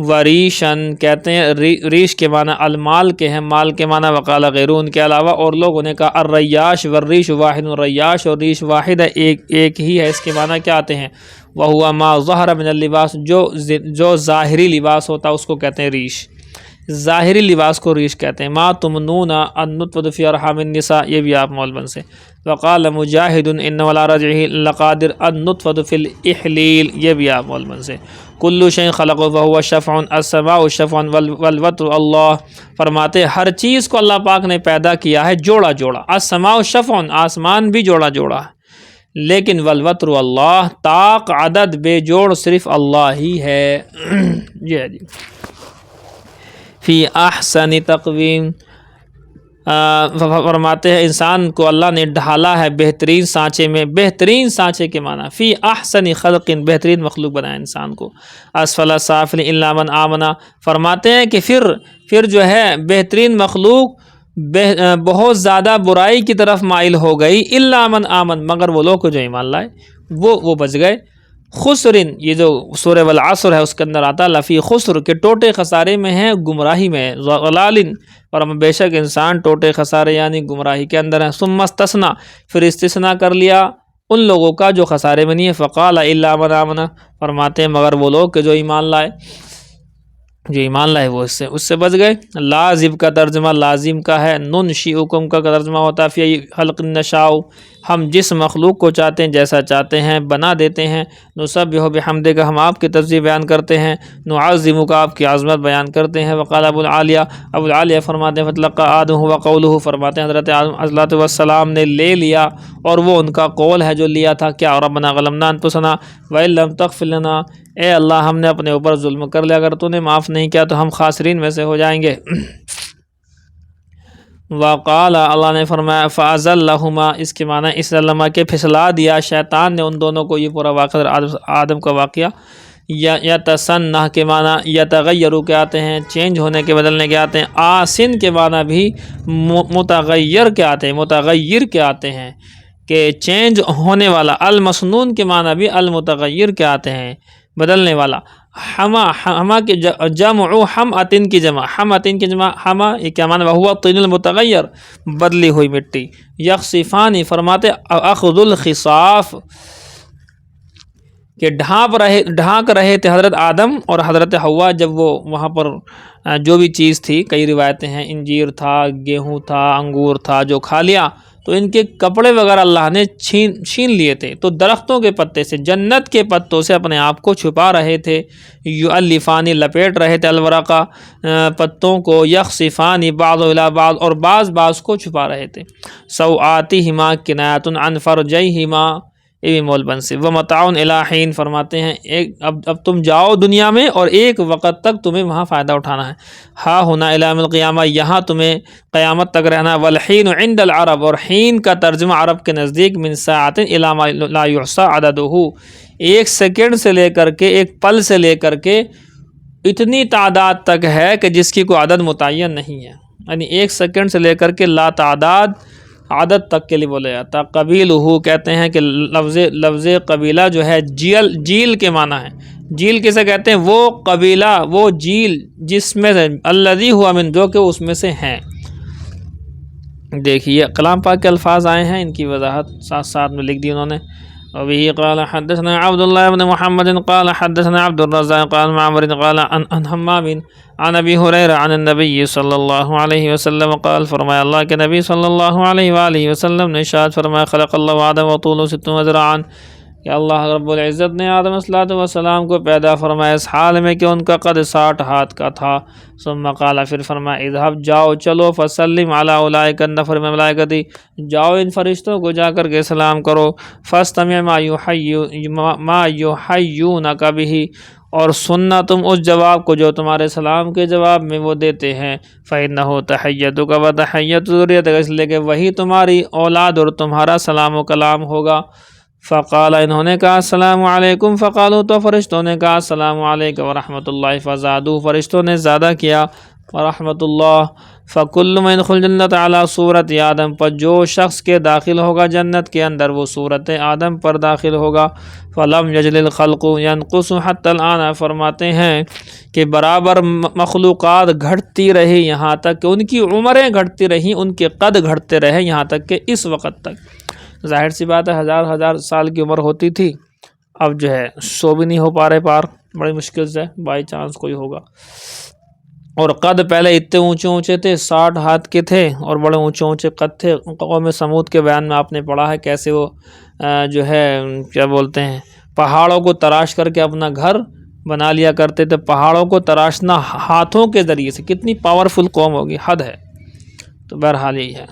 وریشن، کہتے ہیں ریش کے معنی المال کے ہیں، مال کے معنی وقال غیرون کے علاوہ اور لوگوں نے کہا الریاش والریش واحد، ریاش اور ریش واحد ہے، ایک ہی ہے۔ اس کے معنی کیا آتے ہیں؟ وہوا ما ظہر من اللباس، جو ظاہری لباس ہوتا ہے اس کو کہتے ہیں ریش، ظاہری لباس کو ریش کہتے ہیں۔ ما تمنون النطفة فی ارحام النساء، یہ بھی آپ مول بن سے۔ وقال مجاہد انہ علی رجعہ لقادر النطفة فی الاحلیل، یہ بھی آپ مول بن سے۔ کل شیء خلقہ فہو شفع، السماء شفع والوتر، اللہ فرماتے ہر چیز کو اللہ پاک نے پیدا کیا ہے جوڑا جوڑا، السماء شفع، آسمان بھی جوڑا جوڑا، لیکن والوتر اللہ، طاق عدد بے جوڑ صرف اللہ ہی ہے۔ جی جی۔ فی احسن تقویم، فرماتے ہیں انسان کو اللہ نے ڈھالا ہے بہترین سانچے میں، بہترین سانچے کے معنی فی احسن خلق، بہترین مخلوق بنایا انسان کو۔ اسفل سافل الا من آمنا، فرماتے ہیں کہ پھر جو ہے بہترین مخلوق بہت زیادہ برائی کی طرف مائل ہو گئی، الا من آمن، مگر وہ لوگ جو ایمان لائے وہ بچ گئے۔ خسرن، یہ جو سورہ والعصر ہے اس کے اندر آتا لفی خسر، کے ٹوٹے خسارے میں ہیں، گمراہی میں ہے۔ ضلالن، اور بے شک انسان ٹوٹے خسارے یعنی گمراہی کے اندر ہے۔ ثم استثناء، پھر استثناء کر لیا ان لوگوں کا جو خسارے میں نہیں ہے۔ فقال الا من آمن، فرماتے ہیں مگر وہ لوگ کہ جو ایمان لائے، وہ اس سے بچ گئے۔ لازم کا ترجمہ لازم کا ہے، ننشئکم کا ترجمہ ہوتا ہے فی خلق نشاء، ہم جس مخلوق کو چاہتے ہیں جیسا چاہتے ہیں بنا دیتے ہیں۔ نسبح بحمدک، ہم آپ کی تسبیح بیان کرتے ہیں۔ نعظمک، آپ کی عظمت بیان کرتے ہیں۔ وقال ابو العالیہ فرماتے ہیں فتلقى آدم هو قوله، فرماتے ہیں حضرت آدم علیہ السلام نے لے لیا، اور وہ ان کا قول ہے جو لیا تھا، کیا ربنا ظلمنا انفسنا وان لم تغفر لنا، اے اللہ ہم نے اپنے اوپر ظلم کر لیا، اگر تو نے معاف نہیں کیا تو ہم خاسرین میں سے ہو جائیں گے۔ وقال، اللہ نے فرمایا فازلہما، اس کے معنی اس علمہ کے پھسلا دیا شیطان نے ان دونوں کو، یہ پورا واقعہ آدم کا واقعہ۔ یا تسنہ کے معنی یتغیرو کے آتے ہیں، چینج ہونے کے بدلنے کے آتے ہیں۔ آسن کے معنی بھی متغیر کے آتے ہیں، متغیر کے آتے ہیں کہ چینج ہونے والا۔ المسنون کے معنی بھی المتغیر کے آتے ہیں، بدلنے والا۔ حما کے جمع حمعتن کی جمع، حمعتن کی جمع حما، یہ کیا معنی؟ وہو الطین المتغیر، بدلی ہوئی مٹی۔ یخصفانی، فرماتے اخذ الخصاف، کہ ڈھانک رہے تھے حضرت آدم اور حضرت حوا جب وہ وہاں پر جو بھی چیز تھی، کئی روایتیں ہیں انجیر تھا، گیہوں تھا، انگور تھا، جو کھا لیا تو ان کے کپڑے وغیرہ اللہ نے چھین لیے تھے، تو درختوں کے پتے سے، جنت کے پتوں سے اپنے آپ کو چھپا رہے تھے، یؤلفانی لپیٹ رہے تھے الورقہ پتوں کو، یخصفانی بعض الی بعض اور بعض کو چھپا رہے تھے، سوآتہما کنایۃ عن فرجیہما، یہ بھی مول بن سے، ومتاع الی حین فرماتے ہیں اب تم جاؤ دنیا میں اور ایک وقت تک تمہیں وہاں فائدہ اٹھانا ہے، ہا ہونا الی یوم القیامہ، یہاں تمہیں قیامت تک رہنا، والحین عند العرب، اور حین کا ترجمہ عرب کے نزدیک من ساعت الی ما لا یحصى عددہ، ایک سیکنڈ سے لے کر کے، ایک پل سے لے کر کے اتنی تعداد تک ہے کہ جس کی کوئی عدد متعین نہیں ہے، یعنی ایک سیکنڈ سے لے کر کے لا تعداد عدد تک کے لیے بولا جاتا۔ قبیلہ کہتے ہیں کہ لفظ قبیلہ جو ہے جیل کے معنی ہے، جیل کسے کہتے ہیں؟ وہ قبیلہ، وہ جیل جس میں سے الذی ہوا من، جو کہ اس میں سے ہیں۔ دیکھیے کلام پاک کے الفاظ آئے ہیں، ان کی وضاحت ساتھ ساتھ میں لکھ دی انہوں نے۔ وبه قال حدثنا عبد الله بن محمد قال حدثنا عبد الرزاق قال معمر قال عن حمام عن ابی ہریرہ عن النبی صلی اللہ علیہ وسلم قال، فرمایا اللہ کے نبی صلی اللہ علیہ وآلہ وسلم نے ارشاد فرمایا، خلق اللہ آدم وطولہ 60 ذراعا، کہ اللہ رب العزت نے آدم علیہ السلام کو پیدا فرمایا اس حال میں کہ ان کا قد 60 ہاتھ کا تھا، ثم قال، پھر فرمایا، اذهب، جاؤ چلو، فسلم علی اولئک النفر من ملائکتی، جاؤ ان فرشتوں کو جا کر کے سلام کرو، فاستمع ما یحیونک بہ، اور سننا تم اس جواب کو جو تمہارے سلام کے جواب میں وہ دیتے ہیں، فإنہ تحیتک و تحیت ذریتک، اس لیے کہ وہی تمہاری اولاد اور تمہارا سلام و کلام ہوگا۔ فقال، انہوں نے کہا السلام علیکم، فقالوا، تو فرشتوں نے کہا السلام علیکم ورحمۃ اللہ، فزادوا، فرشتوں نے زیادہ کیا ورحمۃ اللہ، فکل من يدخل جنت علی صورت آدم، پر جو شخص کے داخل ہوگا جنت کے اندر وہ صورت آدم پر داخل ہوگا، فلم یزل الخلق ینقص حتی الآن، فرماتے ہیں کہ برابر مخلوقات گھٹتی رہی یہاں تک کہ ان کی عمریں گھٹتی رہیں، ان کے قد گھٹتے رہے یہاں تک کہ اس وقت تک، ظاہر سی بات ہے ہزار سال کی عمر ہوتی تھی، اب جو ہے 100 بھی نہیں ہو پا رہے پار، بڑی مشکل سے بائی چانس کوئی ہوگا، اور قد پہلے اتنے اونچے تھے، 60 ہاتھ کے تھے اور بڑے اونچے قد تھے۔ قوم سمود کے بیان میں آپ نے پڑھا ہے کیسے وہ جو ہے کیا بولتے ہیں، پہاڑوں کو تراش کر کے اپنا گھر بنا لیا کرتے تھے، پہاڑوں کو تراشنا ہاتھوں کے ذریعے سے، کتنی پاورفل قوم ہوگی، حد ہے۔ تو بہرحال یہی ہے۔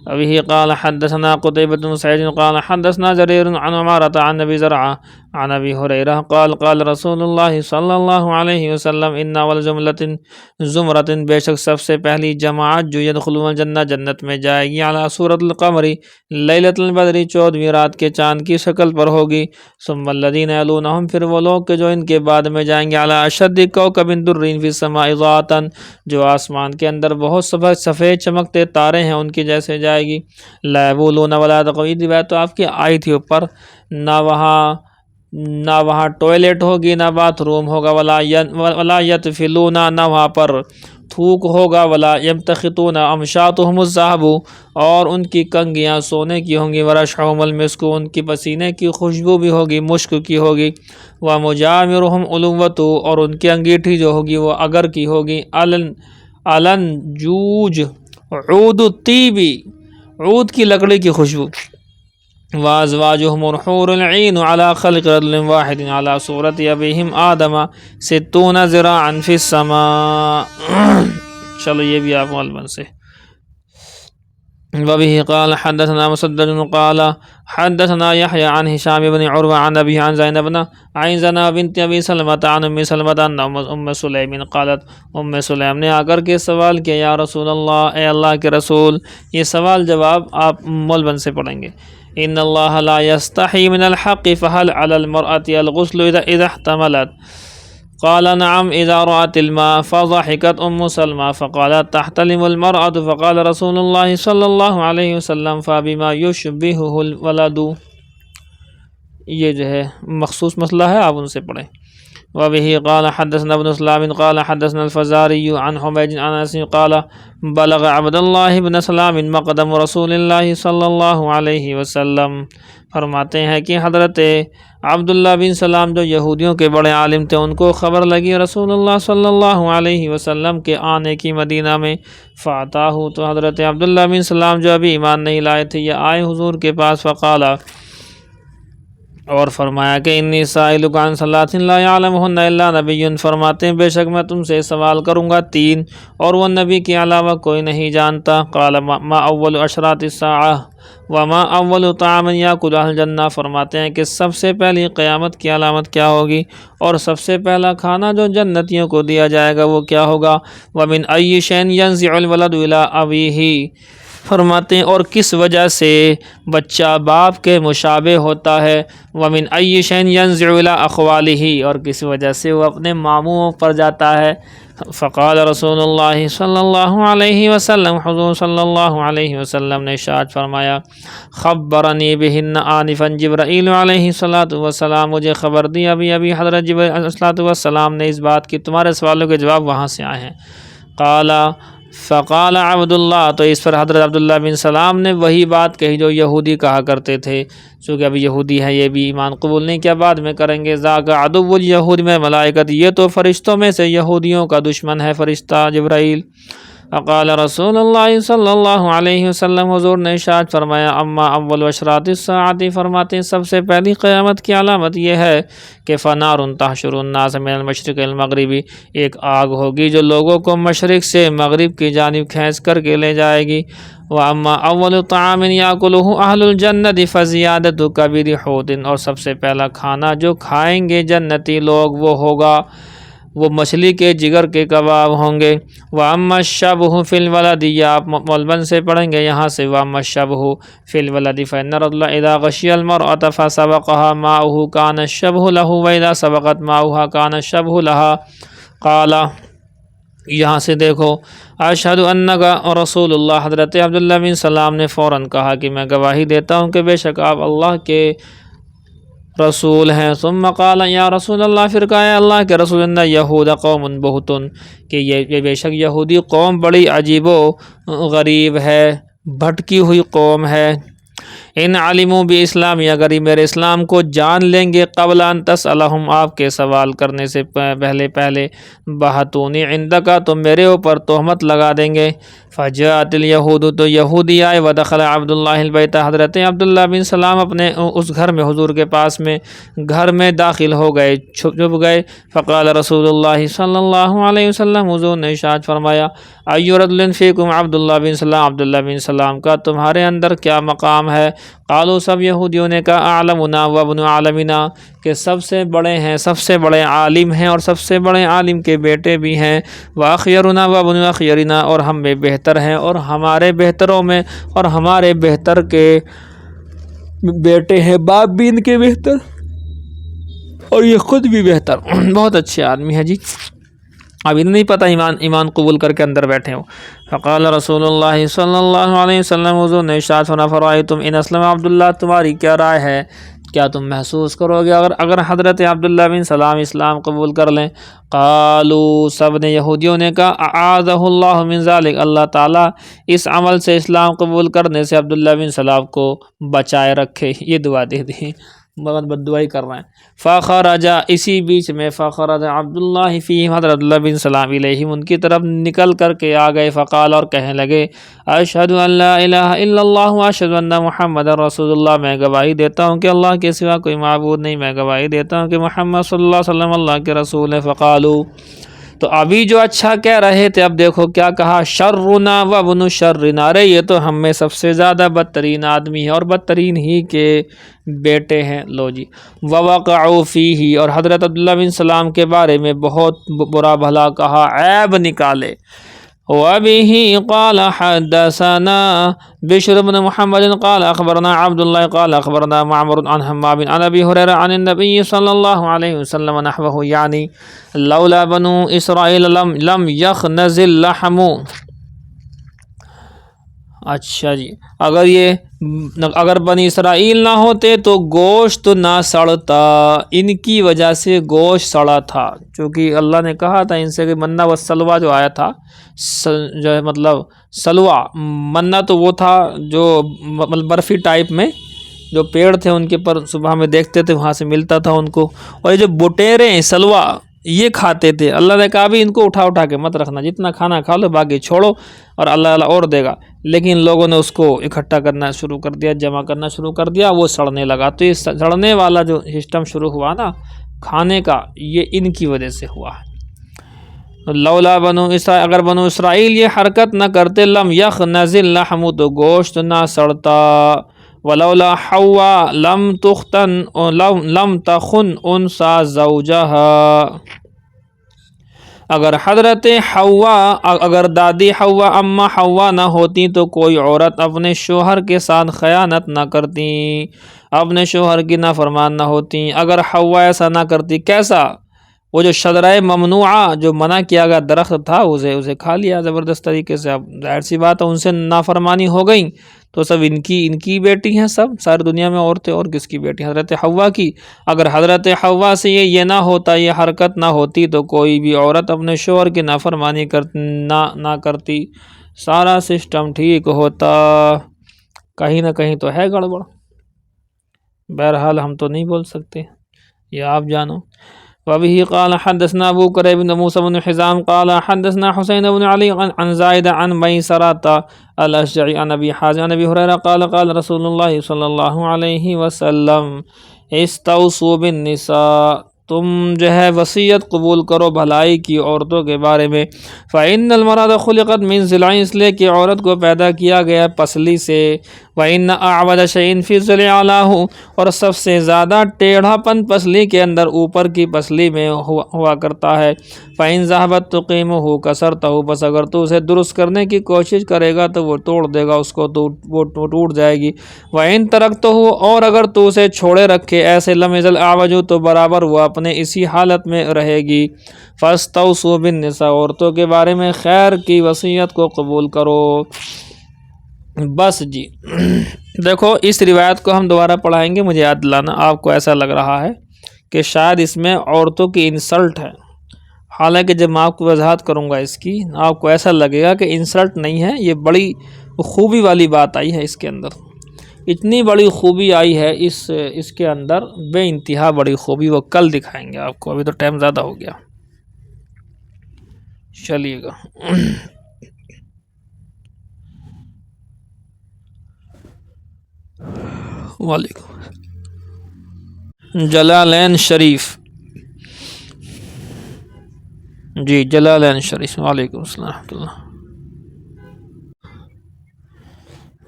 ابھی قال حدثنا قتيبة بن سعيد قال حدثنا جرير عن عمارة عن ابي زرعة عن ابي هريرة قال قال رسول الله صلی اللہ علیہ وسلم، ان اول زمرۃ، بے شک سب سے پہلی جماعت جو يدخلون الجنہ، جنت میں جائے گی، علی صورت القمر، لیلۃ البدر، 14ویں رات کے چاند کی شکل پر ہوگی، ثم الذين يلونهم، پھر وہ لوگ کہ جو ان کے بعد میں جائیں گے، علی اشد کوكب درین فی السماء ذاتا، جو آسمان کے اندر بہت سفید چمکتے تارے ہیں ان کی جیسے جائے گی، لا یبولون ولا تقوید، روایت تو آپ کی آئی تھی اوپر، نہ وہاں ٹوائلٹ ہوگی، نہ باتھ روم ہوگا، ولا یتفلون، نہ وہاں پر تھوک ہوگا، ولا یمتخطون امشاطہم الذہب، اور ان کی کنگیاں سونے کی ہوں گی، ورشحہم المسک، ان کی پسینے کی خوشبو بھی ہوگی، مشک کی ہوگی، ومجامرہم علوۃ، اور ان کی انگیٹھی جو ہوگی وہ اگر کی ہوگی، علن جوج عود الطیبی، عود کی لکڑی کی خوشبو، وازواجہم الحور العین علی خلق رجل واحد علی صورت ابیہم آدم 60 ذراعا فی السماء۔ چلو یہ بھی آپ معلوم سے۔ وبه قال حدثنا مسدد قال حدثنا يحيى عن هشام بن عروة عن أبيه عن زينب بنت أبي سلمة عن أم سلمة أن أم سليم قالت، ام سلیم نے آ کر کے سوال کیا، یا رسول اللہ، اے اللہ کے رسول، یہ سوال جواب آپ مولبن سے پڑھیں گے، ان اللہ لا يستحي من الحق فهل على المرأة الغسل اذا احتملت؟ قال نعم اذا رأت الماء، فضحكت ام سلمہ فقالت تحتلم المرأة، فقال رسول اللہ صلی اللہ علیہ وسلم فبما يشبهه الولد۔ یہ جو ہے مخصوص مسئلہ ہے، آپ ان سے پڑھیں۔ وبه قال حدثنا ابن سلام قال حدثنا الفزاري عن حميد عن انس قال بلغ عبد الله بن سلام مقدم رسول اللہ صلی اللہ علیہ وسلم، فرماتے ہیں کہ حضرت عبداللہ بن سلام جو یہودیوں کے بڑے عالم تھے، ان کو خبر لگی رسول اللہ صلی اللہ علیہ وسلم کے آنے کی مدینہ میں، فاتاہ، تو حضرت عبداللہ بن سلام جو ابھی ایمان نہیں لائے تھے یہ آئے حضور کے پاس، فقالا، اور فرمایا کہ انی سائلک عن صلاۃ لا یعلمہن الا نبی، فرماتے ہیں بے شک میں تم سے سوال کروں گا 3 اور وہ نبی کے علاوہ کوئی نہیں جانتا۔ قال ما اول اشراط الساعہ وما اول طعام یاکل اہل الجنہ، فرماتے ہیں کہ سب سے پہلی قیامت کی علامت کیا ہوگی اور سب سے پہلا کھانا جو جنتیوں کو دیا جائے گا وہ کیا ہوگا؟ ومن ای شیء ینزع الولد الی ابیہ، فرماتے ہیں اور کس وجہ سے بچہ باپ کے مشابہ ہوتا ہے، ومن ای شیء ینزع الی اخوالہ، اور کس وجہ سے وہ اپنے ماموں پر جاتا ہے۔ فقال رسول اللہ صلی اللہ علیہ وسلم، حضور صلی اللہ علیہ وسلم نے ارشاد فرمایا، خبرنی بہن آنفا جبرائیل علیہ الصلوۃ والسلام، مجھے خبر دی ابھی حضرت جبرائیل علیہ الصلوۃ والسلام نے اس بات کی، تمہارے سوالوں کے جواب وہاں سے آئے ہیں۔ فقال عبداللہ، تو اس پر حضرت عبداللہ بن سلام نے وہی بات کہی جو یہودی کہا کرتے تھے، چونکہ ابھی یہودی ہیں یہ بھی ایمان قبول نہیں کیا، بعد میں کریں گے۔ ذاک عدو الیہود میں ملائکت، یہ تو فرشتوں میں سے یہودیوں کا دشمن ہے فرشتہ جبرائیل۔ فقال رسول اللہ صلی اللہ علیہ وسلم، حضور نے ارشاد فرمایا، اما اول اشراط الساعۃ، فرماتے ہیں سب سے پہلی قیامت کی علامت یہ ہے کہ فنار تحشر الناس من المشرق المغربی، ایک آگ ہوگی جو لوگوں کو مشرق سے مغرب کی جانب کھینچ کر کے لے جائے گی۔ واما اول طعام یاکلہ اہل الجنۃ فزیادۃ کبیر حوت، اور سب سے پہلا کھانا جو کھائیں گے جنتی لوگ وہ ہوگا، وہ مچھلی کے جگر کے کباب ہوں گے۔ وَأَمَّا الشَّبْهُ فِي الْوَلَدِ، یا آپ ملبن سے پڑھیں گے یہاں سے، وَأَمَّا الشَّبْهُ فِي الْوَلَدِ فَإِنَّ الرَّجُلَ إِذَا غَشِيَ الْمَرْأَةَ فَسَبَقَهَا مَاؤُهُ كَانَ الشَّبْهُ لَهُ وَإِذَا سَبَقَتْ مَاؤُهَا كَانَ الشَّبْهُ لَهَا۔ قال، یہاں سے دیکھو، اشہد انک رسول اللہ، حضرت عبداللہ بن سلام نے فوراً کہا کہ میں گواہی دیتا ہوں کہ بے شک آپ اللہ کے رسول ہیں۔ ثم قال یا رسول اللہ، پھر کہا ہے اللہ کے رسول، ان یہود قوم بہتن، کہ یہ بے شک یہودی قوم بڑی عجیب و غریب ہے، بھٹکی ہوئی قوم ہے۔ ان علموا باسلامی، اگر یہ میرے اسلام کو جان لیں گے، قبل ان تسألہم، آپ کے سوال کرنے سے پہلے بہتونی عندک، تو میرے اوپر تہمت لگا دیں گے۔ فجاءت الیہود، تو یہودی آئے، ودخل عبداللہ البیت، حضرت عبداللہ بن سلام اپنے اس گھر میں، حضور کے پاس میں گھر میں داخل ہو گئے، چھپ گئے۔ فقال رسول اللہ صلی اللہ علیہ وسلم، حضور نے ارشاد فرمایا، ای رجل فیکم عبداللہ بن سلام، عبداللہ بن سلام کا تمہارے اندر کیا مقام ہے؟ قالوا، سب یہودیوں نے کہا، اعلمنا وابن عالمنا، کہ سب سے بڑے ہیں، سب سے بڑے عالم ہیں اور سب سے بڑے عالم کے بیٹے بھی ہیں، واخیرنا وابن اخیرنا، اور ہم میں بہتر ہیں اور ہمارے بہتروں میں، اور ہمارے بہتر کے بیٹے ہیں، باپ بھی ان کے بہتر اور یہ خود بھی بہتر، بہت اچھے آدمی ہیں جی، اب انہیں نہیں پتہ ایمان قبول کر کے اندر بیٹھے ہو۔ فقال رسول اللہ صلی اللہ علیہ وسلم، حضور نے ارشاد فرمایا، فرأیتم ان اسلم عبداللہ، تمہاری کیا رائے ہے، کیا تم محسوس کرو گے اگر حضرت عبداللہ بن سلام اسلام قبول کر لیں؟ قالوا، سب نے یہودیوں نے کہا، اعاذہ اللہ من ذلک، اللہ تعالیٰ اس عمل سے، اسلام قبول کرنے سے عبداللہ بن سلام کو بچائے رکھے، یہ دعا دے دی، بہت بد دعائی کر رہے ہیں۔ فخرج، اسی بیچ میں، فخرج عبداللہ فیہم، حضرت عبداللہ بن سلام علیہم ان کی طرف نکل کر کے آ گئے، فقال، اور کہنے لگے، اشہد ان لا الہ الا اللہ واشہد ان محمد رسول اللہ، میں گواہی دیتا ہوں کہ اللہ کے سوا کوئی معبود نہیں، میں گواہی دیتا ہوں کہ محمد صلی اللہ علیہ وسلم اللہ کے رسول ہیں۔ فقالو، تو ابھی جو اچھا کہہ رہے تھے، اب دیکھو کیا کہا، شرنا وابن شرنا، ارے یہ تو ہم میں سب سے زیادہ بدترین آدمی ہے اور بدترین ہی کے بیٹے ہیں، لو جی۔ ووقعوا فیہ، اور حضرت عبداللہ بن سلام کے بارے میں بہت برا بھلا کہا، عیب نکالے۔ وبه قال حدثنا بشر بن محمد قال اخبرنا عبد الله قال اخبرنا معمر عن حمام عن ابي هريره عن النبي صلى الله عليه وسلم نحوه، يعني لولا بنو اسرائيل لم يخنز اللحم۔ اچھا جی، اگر یہ اگر بنی اسرائیل نہ ہوتے تو گوشت نہ سڑتا، ان کی وجہ سے گوشت سڑا تھا، چونکہ اللہ نے کہا تھا ان سے کہ منہ و سلوہ جو آیا تھا، جو ہے مطلب سلوہ، منہ تو وہ تھا جو مطلب برفی ٹائپ میں جو پیڑ تھے ان کے پر صبح میں دیکھتے تھے وہاں سے ملتا تھا ان کو، اور یہ جو بٹیرے سلوہ یہ کھاتے تھے۔ اللہ نے کہا بھی ان کو اٹھا اٹھا کے مت رکھنا، جتنا کھانا کھا لو باقی چھوڑو اور اللہ اور دے گا، لیکن لوگوں نے اس کو اکٹھا کرنا شروع کر دیا، جمع کرنا شروع کر دیا، وہ سڑنے لگا۔ تو یہ سڑنے والا جو سسٹم شروع ہوا نا کھانے کا، یہ ان کی وجہ سے ہوا ہے۔ لولا بنو اسرائیل، اگر بنو اسرائیل یہ حرکت نہ کرتے، لم یخنز اللحم، تو گوشت نہ سڑتا، ولولا حوا لم تخن انثى زوجها، اگر حضرت حوا، اگر دادی حوا اماں حوا نہ ہوتی تو کوئی عورت اپنے شوہر کے ساتھ خیانت نہ کرتی، اپنے شوہر کی نافرمان نہ ہوتی۔ اگر حوا ایسا نہ کرتی، کیسا؟ وہ جو شجرہ ممنوعہ جو منع کیا گیا درخت تھا، اسے کھا لیا زبردست طریقے سے۔ اب ظاہر سی بات ہے ان سے نافرمانی ہو گئی تو سب ان کی بیٹی ہیں، سب ساری دنیا میں عورتیں، اور کس کی بیٹی؟ حضرت حوا کی۔ اگر حضرت حوا سے یہ نہ ہوتا، یہ حرکت نہ ہوتی تو کوئی بھی عورت اپنے شوہر کی نافرمانی نہ کرتی، سارا سسٹم ٹھیک ہوتا۔ کہیں نہ کہیں تو ہے گڑبڑ، بہرحال ہم تو نہیں بول سکتے، یہ آپ جانو۔ وبه قال حدثنا ابو كريب بن موسى بن حزام قال حدثنا حسين بن علي عن زائد عن ميسرة الاشجعي عن ابي حازم عن ابي هريرة قال قال رسول الله صلى الله عليه وسلم استوصوا بالنساء، تم جو ہے وصیت قبول کرو بھلائی کی عورتوں کے بارے میں۔ فإن المرأة خلقت من ضلع، اس لیے کہ عورت کو پیدا کیا گیا پسلی سے۔ وإن أعوج شيء في الضلع أعلاه، اور سب سے زیادہ ٹیڑھا پن پسلی کے اندر اوپر کی پسلی میں ہوا کرتا ہے۔ فإن ذهبت تقيمه كسرته، بس اگر تو اسے درست کرنے کی کوشش کرے گا تو وہ توڑ دے گا اس کو، تو وہ ٹوٹ جائے گی۔ وإن تركته، اور اگر تو اسے چھوڑے رکھے ایسے لم يزل أعوج، تو برابر وہ اپنے اسی حالت میں رہے گی۔ فاستوصوا بالنساء، عورتوں کے بارے میں خیر کی وصیت کو قبول کرو۔ بس جی دیکھو اس روایت کو ہم دوبارہ پڑھائیں گے، مجھے یاد دلانا۔ آپ کو ایسا لگ رہا ہے کہ شاید اس میں عورتوں کی انسلٹ ہے، حالانکہ جب میں آپ کو وضاحت کروں گا اس کی، آپ کو ایسا لگے گا کہ انسلٹ نہیں ہے، یہ بڑی خوبی والی بات آئی ہے اس کے اندر، اتنی بڑی خوبی آئی ہے اس کے اندر، بے انتہا بڑی خوبی، وہ کل دکھائیں گے آپ کو، ابھی تو ٹائم زیادہ ہو گیا۔ چلیے گا وعلیکم جلالین شریف، جی جلالین شریف، وعلیکم السلام ورحمۃ اللہ۔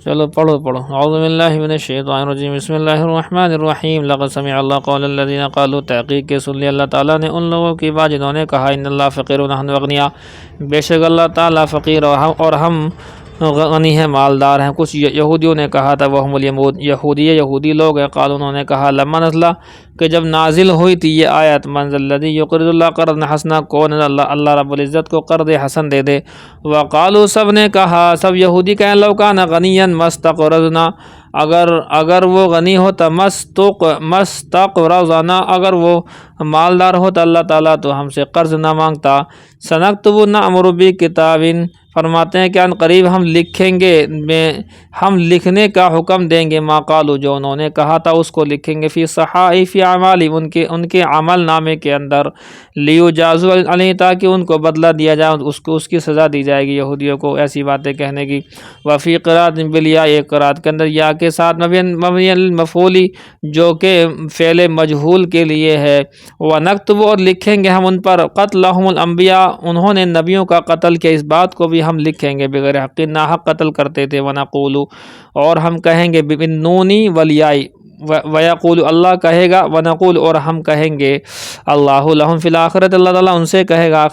چلو پڑھو اعوذ باللہ من الشیطان الرجیم، بسم اللہ الرحمن الرحیم۔ لقد سمع اللہ قول الذین قالوا، تحقیق کے سن لیا اللہ تعالیٰ نے ان لوگوں کی بات جنہوں نے کہا ان اللہ فقیر ونحن اغنیاء، بے شک اللہ تعالیٰ فقیر اور ہم غنی ہیں، مالدار ہیں۔ کچھ یہودیوں نے کہا تھا، وہ یہودی لوگ ہیں، قالوا انہوں نے کہا لما نزلا، کہ جب نازل ہوئی تھی یہ آیت، من ذا الذی یقرض اللہ قرضا حسنا، کون اللہ رب العزت کو قرض حسن دے دے۔ وقالوا، سب نے کہا، سب یہودی کہیں لو کان غنیا مستقرضنا، اگر وہ غنی ہوتا، مستقرضنا، اگر وہ مالدار ہوتا اللہ تعالیٰ تو ہم سے قرض نہ مانگتا۔ سنکتب نأمر بکتاب، فرماتے ہیں کہ ان قریب ہم لکھیں گے، ہم لکھنے کا حکم دیں گے، ما قالوا، جو انہوں نے کہا تھا اس کو لکھیں گے، فی صحائف اعمالہم، ان کے عمل نامے کے اندر، لیجازوا علیہ، تاکہ ان کو بدلہ دیا جائے، اس کی سزا دی جائے گی یہودیوں کو ایسی باتیں کہنے کی۔ وفی قرات بالیاء، ایک قرات کے اندر یا کے ساتھ مبنی المفعول، جو کہ فعل مجہول کے لیے ہے۔ ونکتب، اور لکھیں گے ہم ان پر، قتلہم الانبیاء، انہوں نے نبیوں کا قتل کیا، اس بات کو بھی ہم لکھیں گے، بغیر حق، ناحق قتل کرتے تھے۔ ونقول، اور ہم کہیں گے بالنون والیاء، وَيَقُولُ اللہ کہے گا، وَنَقُولُ اور ہم کہیں گے، اللہ لہم فی الآخرۃ اللہ تعالیٰ ان سے کہے گا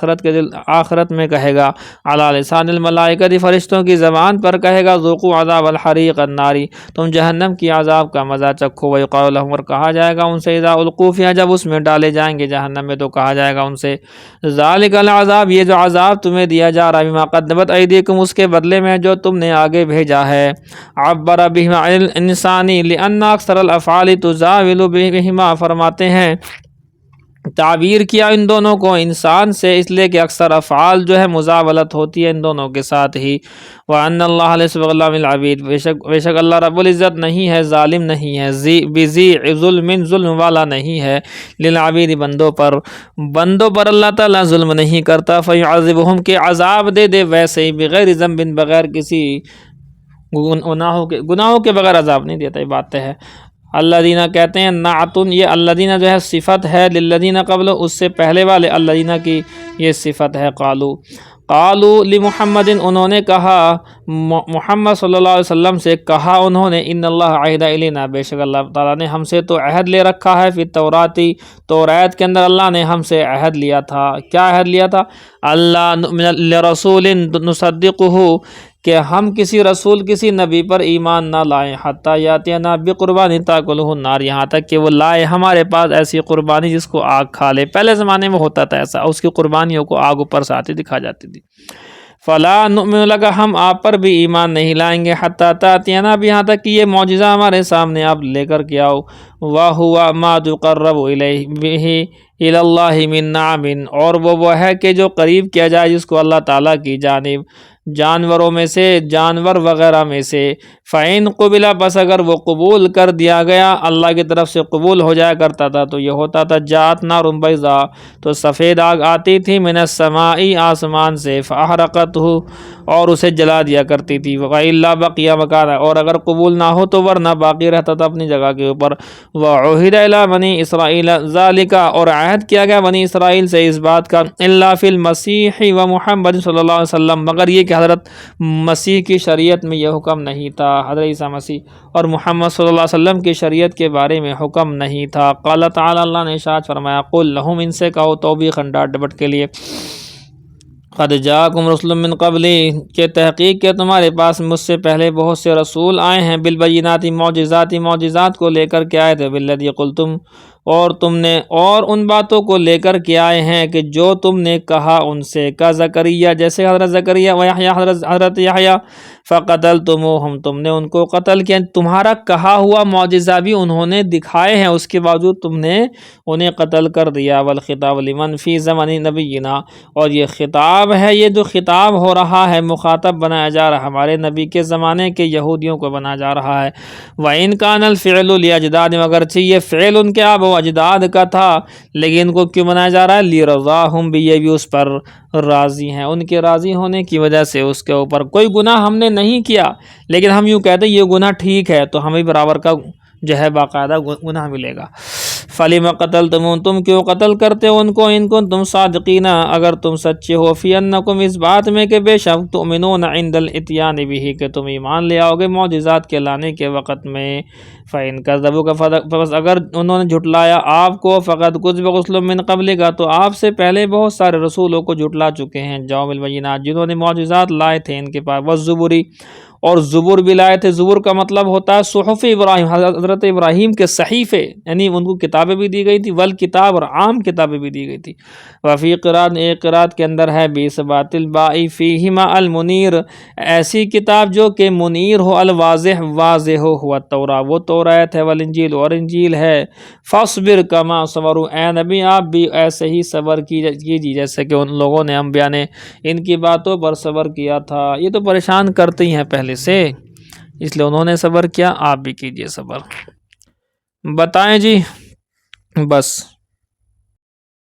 آخرت میں کہے گا، علی لسان الملائکۃ فرشتوں کی زبان پر کہے گا، ذوقوا عذاب الحریق الناری تم جہنم کی عذاب کا مزہ چکھو، وَيُقَالُ لَهُمْ اور کہا جائے گا ان سے، اذا القوا فیہا جب اس میں ڈالے جائیں گے جہنم میں تو کہا جائے گا ان سے، ذالک العذاب یہ جو عذاب تمہیں دیا جا رہا ہے، بما قدمت ایدیکم اس کے بدلے میں جو تم نے آگے بھیجا ہے، عبر بہما عن الانسانی لان اکثر الافعال تزاول بہما فرماتے ہیں تعبیر کیا ان دونوں کو انسان سے اس لیے کہ اکثر افعال جو ہے مزاولت ہوتی ہے ان دونوں کے ساتھ ہی، وَأَنَّ اللَّهَ لَيْسَ بِظَلَّامٍ لِلْعَبِيدِ بے شک اللہ رب العزت نہیں ہے ظالم نہیں ہے، بذی ظلم ظلم والا نہیں ہے، للعبید بندوں پر اللہ تعالیٰ ظلم نہیں کرتا، فَيُعَذِّبُهُمْ کہ عذاب دے ویسے ہی بغیر ذنب بغیر کسی گناہوں کے بغیر عذاب نہیں دیتا، یہ بات ہے۔ الذین کہتے ہیں نعتن، یہ الذین جو ہے صفت ہے للذین قبل اس سے پہلے والے الذین کی یہ صفت ہے، قالو لمحمد انہوں نے کہا محمد صلی اللہ علیہ وسلم سے کہا انہوں نے، ان اللہ عہد الینا بے شک اللہ تعالیٰ نے ہم سے تو عہد لے رکھا ہے، فی التوراتی توریت کے اندر اللہ نے ہم سے عہد لیا تھا، کیا عہد لیا تھا؟ اللہ نؤمن لرسول نصدقہ کہ ہم کسی رسول کسی نبی پر ایمان نہ لائیں، حتی یاتینا بقربان تاکلہ النار یہاں تک کہ وہ لائے ہمارے پاس ایسی قربانی جس کو آگ کھا لے، پہلے زمانے میں ہوتا تھا ایسا، اس کی قربانیوں کو آگ اوپر سے آتی دکھا جاتی تھی، فلا نؤمن لک ہم آپ پر بھی ایمان نہیں لائیں گے، حتی تاتینا بھی یہاں تک کہ یہ معجزہ ہمارے سامنے آپ لے کر کے آؤ، وَهُوَ مَا تُقَرَّبُ إِلَيْهِ بِهِ إِلَى اللَّهِ مِن نَعَمٍ اور وہ ہے کہ جو قریب کیا جائے جس کو اللہ تعالیٰ کی جانب جانوروں میں سے جانور وغیرہ میں سے، فَإِن قُبِلَ بس اگر وہ قبول کر دیا گیا اللہ کی طرف سے قبول ہو جایا کرتا تھا تو یہ ہوتا تھا، جات نار بیضاء تو سفید آگ آتی تھی، من السماء آسمان سے، فَأَحْرَقَتْهُ اور اسے جلا دیا کرتی تھی، وَإِلَّا بَقِيَ مَكَانَهُ اور اگر قبول نہ ہو تو ورنہ باقی رہتا تھا اپنی جگہ کے اوپر، وَعُهِدَ إِلَىٰ بَنِي إِسْرَائِيلَ ذَلِكَ اور عہد کیا گیا بنی اسرائیل سے اس بات کا، إِلَّا فِي الْمَسِيحِ وَمُحَمَّدٍ صلی اللہ علیہ وسلم مگر یہ کہ حضرت مسیح کی شریعت میں یہ حکم نہیں تھا، حضرت عیسیٰ مسیح اور محمد صلی اللہ علیہ وسلم کی شریعت کے بارے میں حکم نہیں تھا، قال تعالی اللہ نے ارشاد فرمایا، قل لہم ان سے کہو توبیخاً ڈانٹ ڈپٹ کے لیے، قد جاءکم رسل من قبلی کہ تحقیق کہ تمہارے پاس مجھ سے پہلے بہت سے رسول آئے ہیں، بالبینات معجزات کو لے کر کے آئے تھے، بالذی قلتم اور تم نے اور ان باتوں کو لے کر کے آئے ہیں کہ جو تم نے کہا ان سے، کا زکریا جیسے حضرت زکریا و یحییٰ حضرت یحییٰ، فقتلتموہم تم نے ان کو قتل کیا، تمہارا کہا ہوا معجزہ بھی انہوں نے دکھائے ہیں اس کے باوجود تم نے انہیں قتل کر دیا، والخطاب لمن فی زمن نبینا اور یہ خطاب ہے، یہ جو خطاب ہو رہا ہے مخاطب بنایا جا رہا ہے ہمارے نبی کے زمانے کے یہودیوں کو بنایا جا رہا ہے، وَإِن كَانَ الْفِعْلُ لِأَجْدَادِهِمْ اگرچہ یہ فعل ان کے آب و اجداد کا تھا لیکن ان کو کیوں بنایا جا رہا ہے، لِرَضَاهُمْ بھی یہ بھی اس پر راضی ہیں، ان کے راضی ہونے کی وجہ سے اس کے اوپر کوئی گناہ ہم نے نہیں کیا لیکن ہم یوں کہتے ہیں یہ گناہ ٹھیک ہے تو ہمیں برابر کا جو ہے باقاعدہ گناہ ملے گا، فَلِمَ قَتَلْتُمُوهُمْ تم کیوں قتل کرتے ہو ان کو، ان کو تم صادقین اگر تم سچے ہو، فِي أَنَّكُمْ اس بات میں کہ بے شک تؤمنون عند الاتیان به کہ تم ایمان لے آؤ گے معجزات کے لانے کے وقت میں، فَإِن كَذَّبُوكَ پس اگر انہوں نے جھٹلایا آپ کو، فَقَدْ كُذِّبَ رُسُلٌ مِّن قَبْلِكَ تو آپ سے پہلے بہت سارے رسولوں کو جھٹلا چکے ہیں، جاؤ بالبینات جنہوں نے معجزات لائے تھے ان کے پاس، والزبر اور زبر بھی لائے تھے، زبر کا مطلب ہوتا ہے صحف ابراہیم، حضرت ابراہیم کے صحیفے یعنی ان کو کتابیں بھی دی گئی تھی، والکتاب اور عام کتابیں بھی دی گئی تھی، وفی قرات ایک قرات کے اندر ہے بِإِثْبَاتِ الباء فیہما المنیر ایسی کتاب جو کہ منیر ہو، الواضح واضح ہو التوراۃ وہ توریت ہے، والانجیل اور انجیل ہے، فاصبر کما صبروا اے نبی آپ بھی ایسے ہی صبر کیجیے جیسے کہ ان لوگوں نے انبیاء نے ان کی باتوں پر صبر کیا تھا، یہ تو پریشان کرتے ہی ہیں پہلے سے اس لیے انہوں نے صبر کیا، آپ بھی کیجیے صبر، بتائیں جی بس۔